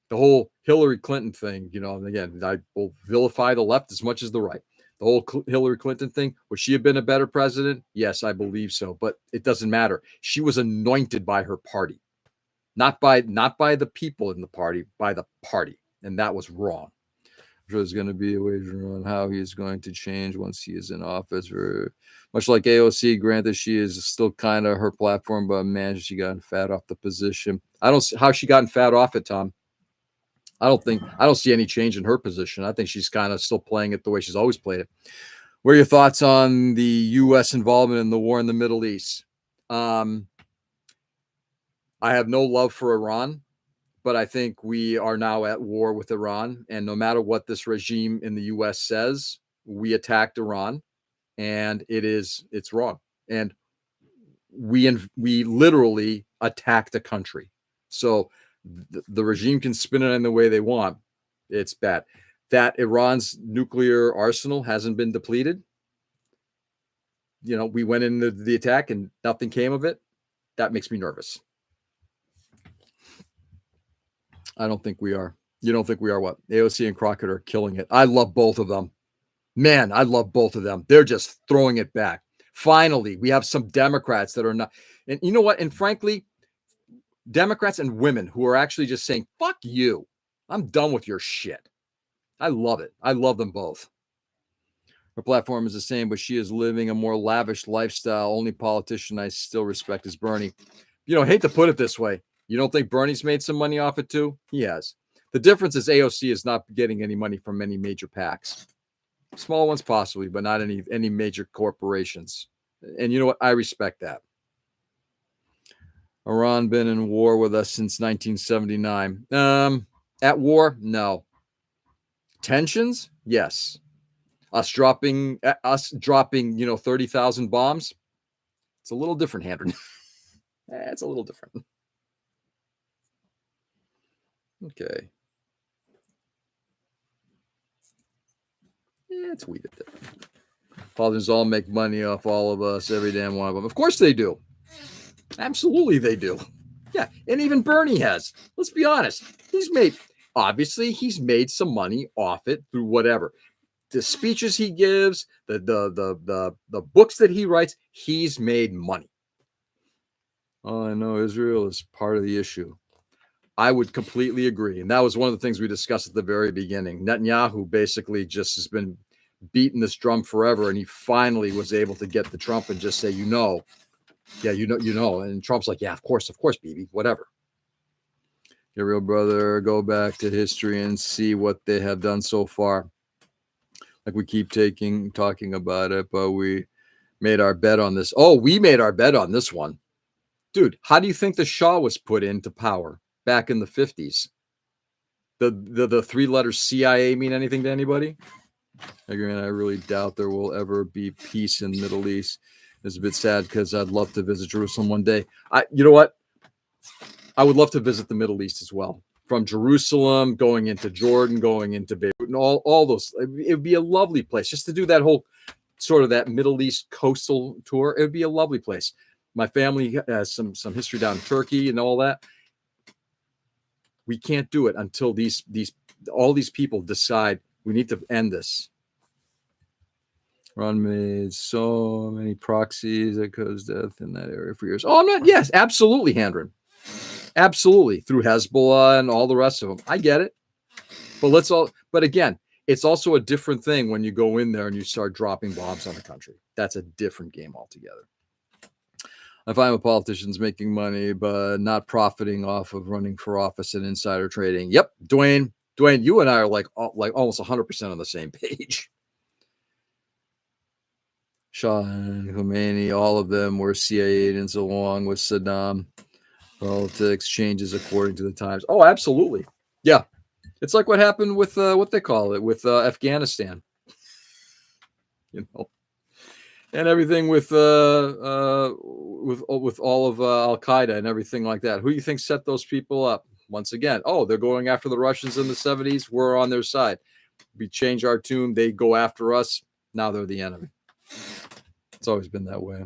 The whole Hillary Clinton thing, and again, I will vilify the left as much as the right. The whole Hillary Clinton thing, would she have been a better president? Yes, I believe so, but it doesn't matter. She was anointed by her party, not by the people in the party, by the party. And that was wrong. There's going to be a wager on how he is going to change once he is in office. Much like AOC, granted, she is still kind of her platform, but man, she gotten fat off the position. I don't see how she gotten fat off it, Tom. I don't see any change in her position. I think she's kind of still playing it the way she's always played it. What are your thoughts on the U.S. involvement in the war in the Middle East? I have no love for Iran, but I think we are now at war with Iran. And no matter what this regime in the U.S. says, we attacked Iran, and it's wrong. And we literally attacked a country. So the regime can spin it in the way they want. It's bad. That Iran's nuclear arsenal hasn't been depleted. We went into the attack and nothing came of it. That makes me nervous. I don't think we are. You don't think we are? What? AOC and Crockett are killing it. I love both of them. Man, I love both of them. They're just throwing it back. Finally, we have some Democrats that are not. And you know what? And frankly, Democrats and women who are actually just saying, fuck you. I'm done with your shit. I love it. I love them both. Her platform is the same, but she is living a more lavish lifestyle. Only politician I still respect is Bernie. Hate to put it this way. You don't think Bernie's made some money off it too? He has. The difference is AOC is not getting any money from any major PACs. Small ones possibly, but not any major corporations. And you know what? I respect that. Iran been in war with us since 1979. At war? No. Tensions? Yes. Us dropping 30,000 bombs? It's a little different, Handren. It's a little different. Okay. It's weird. Fathers all make money off all of us, every damn one of them. Of course they do. Absolutely they do. Yeah, and even Bernie has. Let's be honest. He's made some money off it through whatever. The speeches he gives, the books that he writes, he's made money. Oh, I know Israel is part of the issue. I would completely agree. And that was one of the things we discussed at the very beginning. Netanyahu basically just has been beating this drum forever. And he finally was able to get to Trump and just say, yeah, And Trump's like, yeah, of course, Bibi, whatever. Your real brother, go back to history and see what they have done so far. Like we keep talking about it, but we made our bet on this. Oh, we made our bet on this one. Dude, how do you think the Shah was put into power back in the 50s? The three letters CIA mean anything to anybody? Again, I really doubt there will ever be peace in the Middle East. It's a bit sad because I'd love to visit Jerusalem one day. You know what? I would love to visit the Middle East as well. From Jerusalem, going into Jordan, going into Beirut, and all those. It would be a lovely place just to do that whole sort of that Middle East coastal tour. It would be a lovely place. My family has some history down in Turkey and all that. We can't do it until all these people decide we need to end this. Ron made so many proxies that caused death in that area for years. Oh, I'm not. Yes, absolutely, Handren. Absolutely, through Hezbollah and all the rest of them. I get it, but again, it's also a different thing when you go in there and you start dropping bombs on the country. That's a different game altogether. If I'm a politician's making money but not profiting off of running for office and insider trading. Yep, Dwayne, you and I are like almost 100% on the same page. Shah and Khomeini, all of them were CIA agents along with Saddam. Politics changes according to the times. Oh, absolutely. Yeah. It's like what happened with what they call it with Afghanistan. You know. And everything with all of Al Qaeda and everything like that. Who do you think set those people up? Once again, they're going after the Russians in the 70s. We're on their side. We change our tune. They go after us. Now they're the enemy. It's always been that way.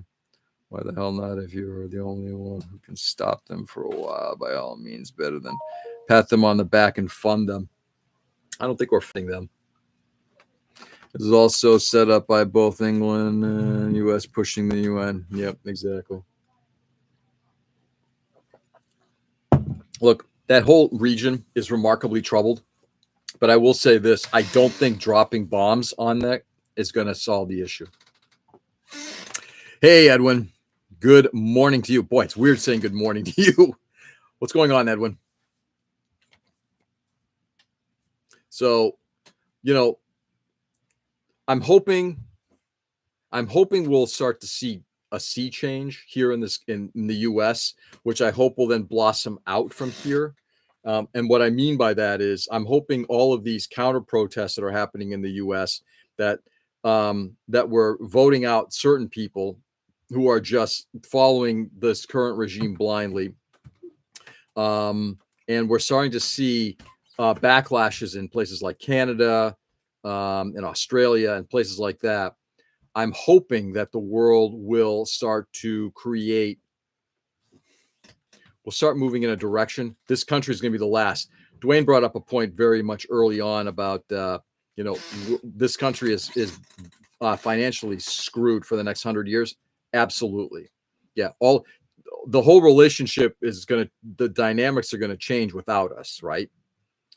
Why the hell not? If you're the only one who can stop them for a while, by all means, better than pat them on the back and fund them. I don't think we're funding them. This is also set up by both England and U.S. pushing the UN. Yep, exactly. Look, that whole region is remarkably troubled. But I will say this. I don't think dropping bombs on that is going to solve the issue. Hey, Edwin. Good morning to you. Boy, it's weird saying good morning to you. What's going on, Edwin? So, I'm hoping we'll start to see a sea change here in the U.S., which I hope will then blossom out from here. And what I mean by that is I'm hoping all of these counter protests that are happening in the U.S. that we're voting out certain people who are just following this current regime blindly. And we're starting to see backlashes in places like Canada, in Australia, and places like that. I'm hoping that the world will start moving in a direction. This country is going to be the last. Dwayne brought up a point very much early on about, this country is financially screwed for the next 100 years. Absolutely. Yeah. The whole relationship the dynamics are going to change without us. Right.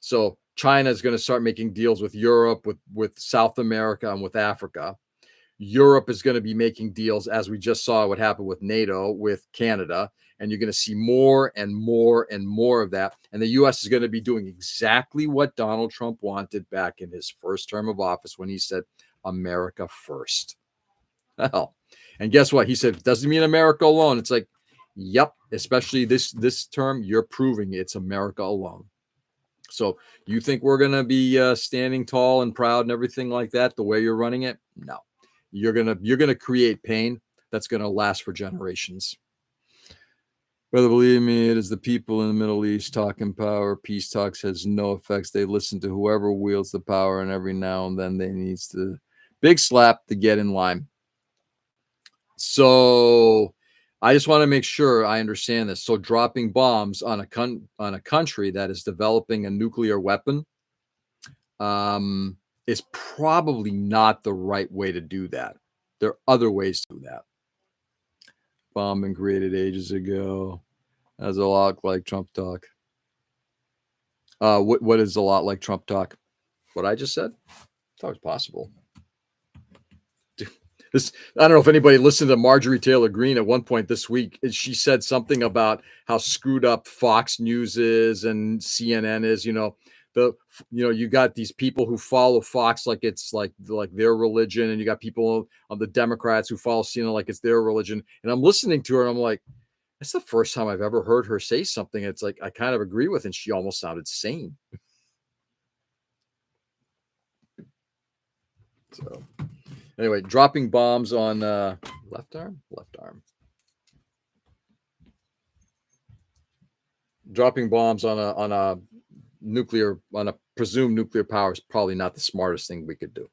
So China is going to start making deals with Europe, with South America, and with Africa. Europe is going to be making deals, as we just saw what happened with NATO, with Canada, and you're going to see more and more and more of that. And the U.S. is going to be doing exactly what Donald Trump wanted back in his first term of office when he said, America first. Well, and guess what? He said, it doesn't mean America alone. It's like, yep, especially this term, you're proving it's America alone. So you think we're going to be standing tall and proud and everything like that the way you're running it? No. You're gonna create pain that's gonna last for generations. Brother, believe me, it is the people in the Middle East talking power. Peace talks has no effects. They listen to whoever wields the power, and every now and then they needs the big slap to get in line. So I just want to make sure I understand this. So dropping bombs on a country that is developing a nuclear weapon, is probably not the right way to do that. There are other ways to do that. Bombing created ages ago. That's a lot like Trump talk. What is a lot like Trump talk? What I just said? It's always possible. I don't know if anybody listened to Marjorie Taylor Greene at one point this week. She said something about how screwed up Fox News is and CNN is. you got these people who follow Fox like it's like their religion, and you got people on the Democrats who follow CNN like it's their religion. And I'm listening to her, and I'm like, that's the first time I've ever heard her say something. It's like I kind of agree with, and she almost sounded sane. So anyway, dropping bombs on left arm. Dropping bombs on a presumed nuclear power is probably not the smartest thing we could do.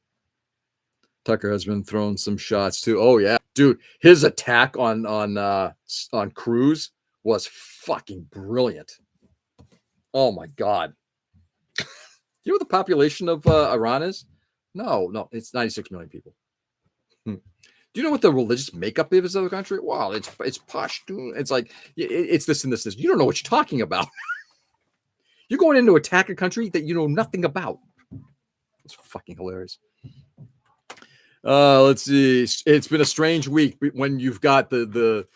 Tucker has been throwing some shots too. Oh yeah, dude, his attack on Cruz was fucking brilliant. Oh my god. You know what the population of Iran is? No, it's 96 million people. Do you know what the religious makeup is of the country? Wow, it's Pashtun. It's like it's this and this. You don't know what you're talking about. You're going in to attack a country that you know nothing about. It's fucking hilarious. Let's see. It's been a strange week when you've got the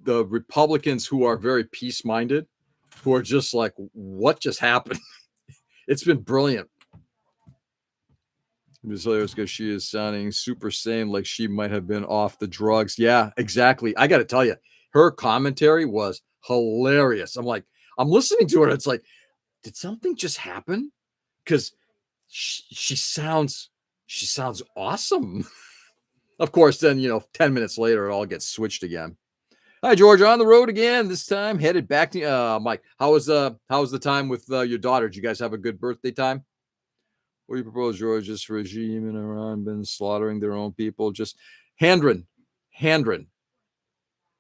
Republicans who are very peace-minded, who are just like, what just happened? It's been brilliant. Ms. Hilarious because she is sounding super sane, like she might have been off the drugs. Yeah, exactly. I got to tell you, her commentary was hilarious. I'm listening to her. It's like, did something just happen? Because she sounds awesome. Of course, then 10 minutes later, it all gets switched again. Hi, George, on the road again. This time headed back to Mike. How was the time with your daughter? Did you guys have a good birthday time? What do you propose, George? This regime in Iran been slaughtering their own people? Just Handren.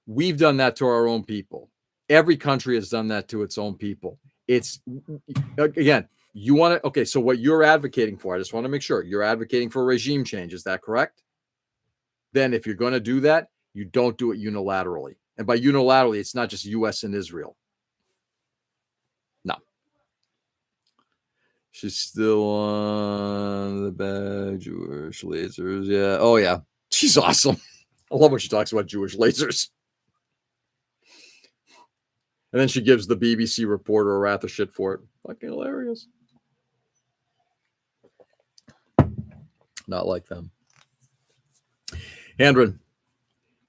We've done that to our own people. Every country has done that to its own people. It's again, you want to, okay, so what you're advocating for, I just want to make sure you're advocating for regime change. Is that correct? Then if you're going to do that, you don't do it unilaterally. And by unilaterally, it's not just US and Israel. No. She's still on the bad Jewish lasers. Yeah. Oh, yeah. She's awesome. I love when she talks about Jewish lasers. And then she gives the BBC reporter a wrath of shit for it. Fucking hilarious. Not like them. Handren,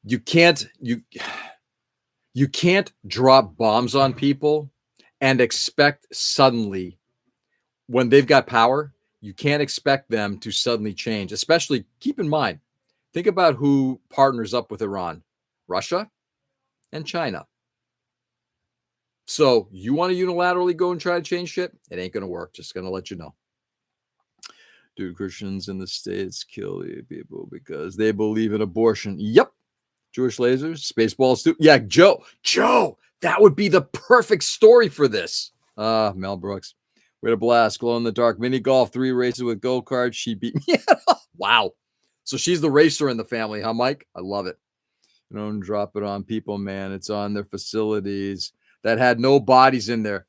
you can't drop bombs on people and expect suddenly, when they've got power, you can't expect them to suddenly change. Especially, keep in mind, think about who partners up with Iran: Russia and China. So you want to unilaterally go and try to change shit? It ain't going to work. Just going to let you know. Dude, Christians in the States kill people because they believe in abortion. Yep. Jewish lasers, Spaceballs too. Yeah, Joe, that would be the perfect story for this. Mel Brooks. We had a blast. Glow in the dark mini golf, 3 races with go-karts. She beat me. Wow. So she's the racer in the family, huh, Mike? I love it. You don't drop it on people, man. It's on their facilities that had no bodies in there.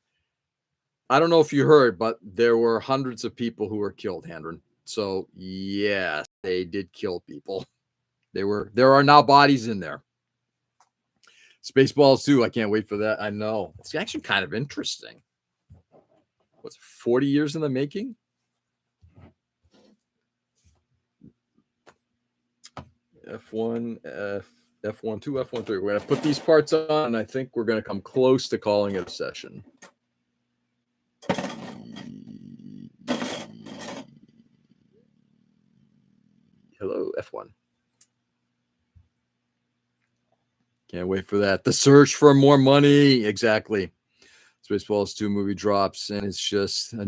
I don't know if you heard, but there were hundreds of people who were killed, Handren. So yes, they did kill people. There are now bodies in there. Spaceballs too. I can't wait for that. I know. It's actually kind of interesting. What's 40 years in the making? F1, F1, 2, F1, 3. We're going to put these parts on, and I think we're going to come close to calling it a session. Hello, F1. Can't wait for that. The search for more money. Exactly. Spaceballs 2 movie drops, and it's just a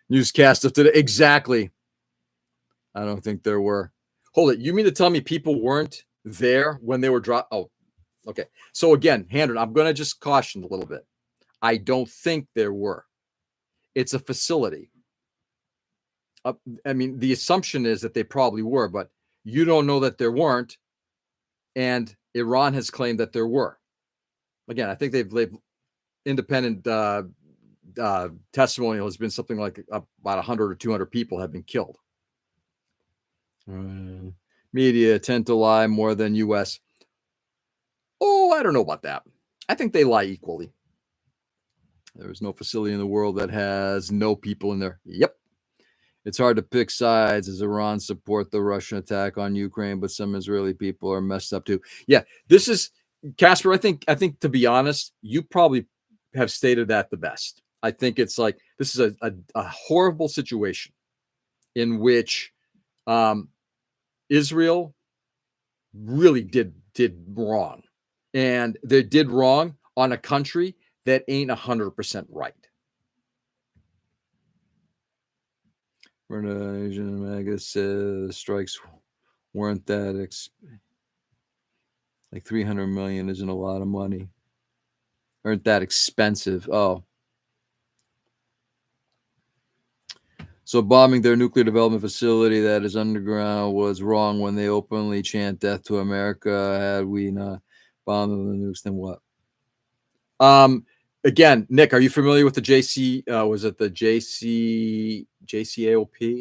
newscast of today. Exactly. I don't think there were. Hold it. You mean to tell me people weren't there when they were dropped? Oh, okay. So again, Handren, I'm going to just caution a little bit. I don't think there were. It's a facility. I mean, the assumption is that they probably were, but you don't know that there weren't. And Iran has claimed that there were. Again, I think they've independent testimonial has been something like about 100 or 200 people have been killed. Media tend to lie more than U.S. Oh, I don't know about that. I think they lie equally. There is no facility in the world that has no people in there. Yep. It's hard to pick sides as Iran support the Russian attack on Ukraine, but some Israeli people are messed up too. Yeah, this is Casper. I think to be honest, you probably have stated that the best. I think it's like this is a horrible situation in which um, Israel really did wrong, and they did wrong on a country that ain't 100% right. Asian Mega says strikes weren't that like 300 million isn't a lot of money. Aren't that expensive. Oh. So bombing their nuclear development facility that is underground was wrong when they openly chant death to America. Had we not bombed the nukes, then what? Again, Nick, are you familiar with the JC? Was it the JCAOP?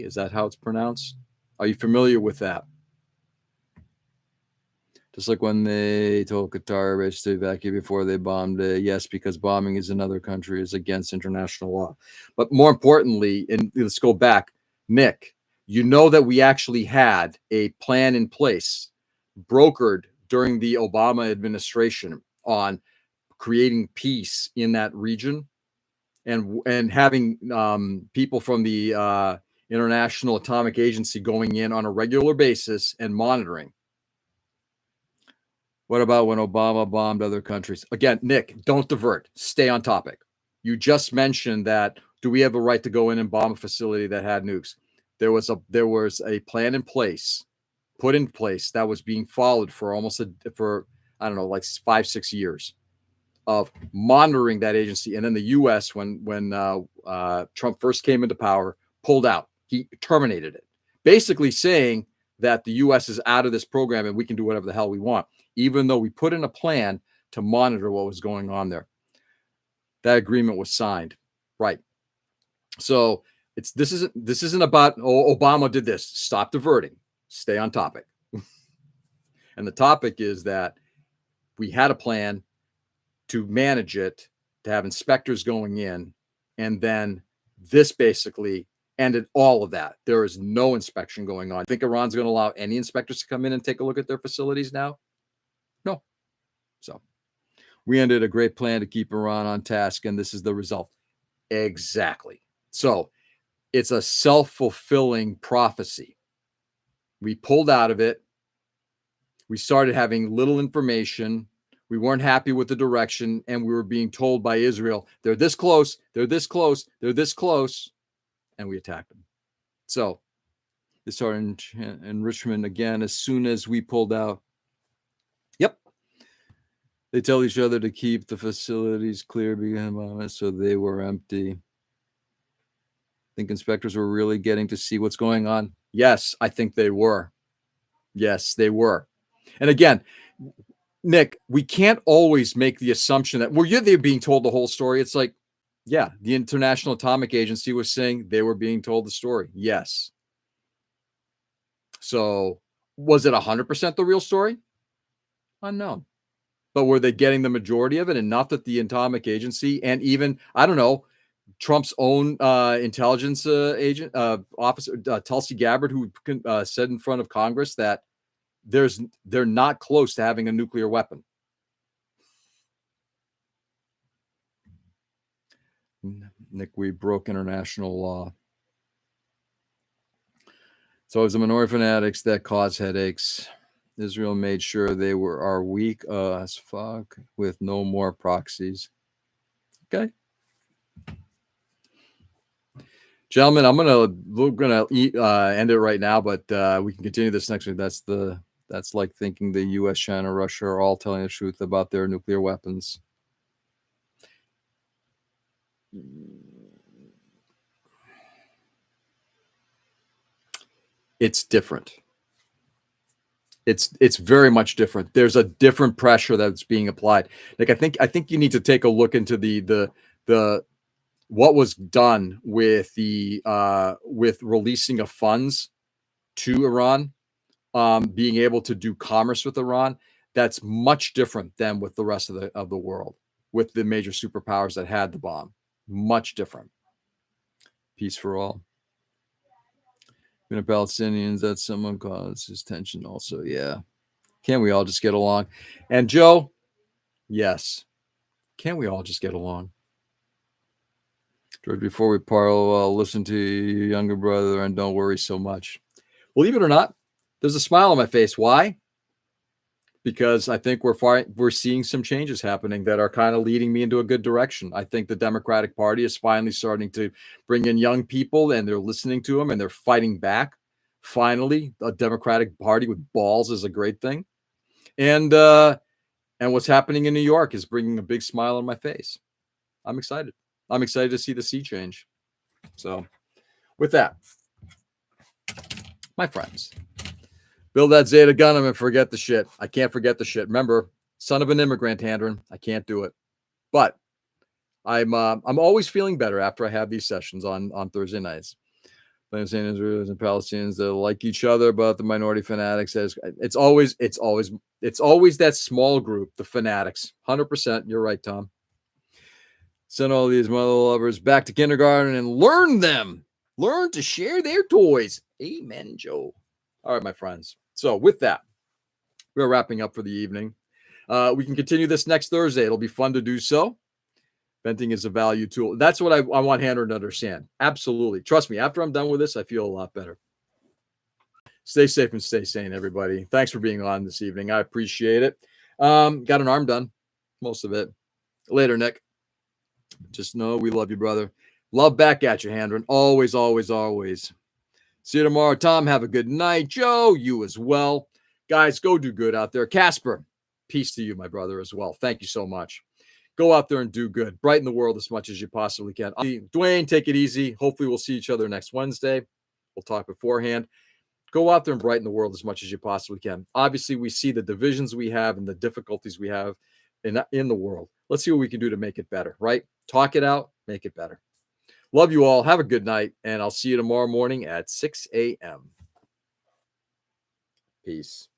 Is that how it's pronounced? Are you familiar with that? Just like when they told Qatar to evacuate before they bombed it. Yes, because bombing is another country is against international law. But more importantly, and let's go back, Nick, you know that we actually had a plan in place brokered during the Obama administration on creating peace in that region and having people from the International Atomic Agency going in on a regular basis and monitoring. What about when Obama bombed other countries? Again, Nick, don't divert. Stay on topic. You just mentioned that do we have a right to go in and bomb a facility that had nukes? There was a plan in place, put in place that was being followed for I don't know, like 5-6 years of monitoring that agency. And then the U.S. when Trump first came into power, pulled out. He terminated it, basically saying that the U.S. is out of this program and we can do whatever the hell we want, even though we put in a plan to monitor what was going on there. That agreement was signed, right? So this isn't about Obama did this. Stop diverting. Stay on topic. And the topic is that we had a plan to manage it, to have inspectors going in, and then this basically ended all of that. There is no inspection going on. I think Iran's going to allow any inspectors to come in and take a look at their facilities now? No. So we ended a great plan to keep Iran on task, and this is the result. Exactly. So it's a self-fulfilling prophecy. We pulled out of it. We started having little information. We weren't happy with the direction, and we were being told by Israel, they're this close, they're this close, they're this close, and we attacked them. So they started enrichment again as soon as we pulled out. Yep. They tell each other to keep the facilities clear behind so they were empty. Think inspectors were really getting to see what's going on? Yes, I think they were. Yes, they were. And again, Nick, we can't always make the assumption that they're being told the whole story. It's like, yeah, the International Atomic Agency was saying they were being told the story. Yes. So was it 100% the real story? Unknown. But were they getting the majority of it? Enough that the Atomic Agency and even, I don't know, Trump's own intelligence agent officer, Tulsi Gabbard, who said in front of Congress that they're not close to having a nuclear weapon. Nick, we broke international law. So it was the minority fanatics that caused headaches. Israel made sure they are weak as fuck with no more proxies. Okay. Gentlemen, we're gonna end it right now, but we can continue this next week. That's like thinking the U.S., China, Russia are all telling the truth about their nuclear weapons. It's different. It's very much different. There's a different pressure that's being applied. Like I think you need to take a look into the what was done with the with releasing of funds to Iran, being able to do commerce with Iran. That's much different than with the rest of the world, with the major superpowers that had the bomb. Much different. Peace for all. Been a Palestinians that someone causes tension also. Yeah. Can't we all just get along? And Joe, yes. Can't we all just get along? George, before we part, I'll listen to your younger brother and don't worry so much. Believe it or not, there's a smile on my face. Why? Because I think we're seeing some changes happening that are kind of leading me into a good direction. I think the Democratic Party is finally starting to bring in young people, and they're listening to them, and they're fighting back. Finally, a Democratic Party with balls is a great thing. And what's happening in New York is bringing a big smile on my face. I'm excited. I'm excited to see the sea change. So, with that, my friends, build that Zeta Gunham and forget the shit. I can't forget the shit. Remember, son of an immigrant, Handron. I can't do it. But I'm always feeling better after I have these sessions on Thursday nights. Israelis and Palestinians that like each other, but the minority fanatics says it's always that small group, the fanatics. 100%. You're right, Tom. Send all these mother lovers back to kindergarten and learn to share their toys. Amen, Joe. All right, my friends. So with that, we're wrapping up for the evening. We can continue this next Thursday. It'll be fun to do so. Venting is a value tool. That's what I want Hannah to understand. Absolutely. Trust me, after I'm done with this, I feel a lot better. Stay safe and stay sane, everybody. Thanks for being on this evening. I appreciate it. Got an arm done, most of it. Later, Nick. Just know we love you, brother. Love back at you, Handron. Always, always, always. See you tomorrow. Tom, have a good night. Joe, you as well. Guys, go do good out there. Casper, peace to you, my brother, as well. Thank you so much. Go out there and do good. Brighten the world as much as you possibly can. Dwayne, take it easy. Hopefully we'll see each other next Wednesday. We'll talk beforehand. Go out there and brighten the world as much as you possibly can. Obviously, we see the divisions we have and the difficulties we have in the world. Let's see what we can do to make it better, right? Talk it out, make it better. Love you all. Have a good night, and I'll see you tomorrow morning at 6 a.m. Peace.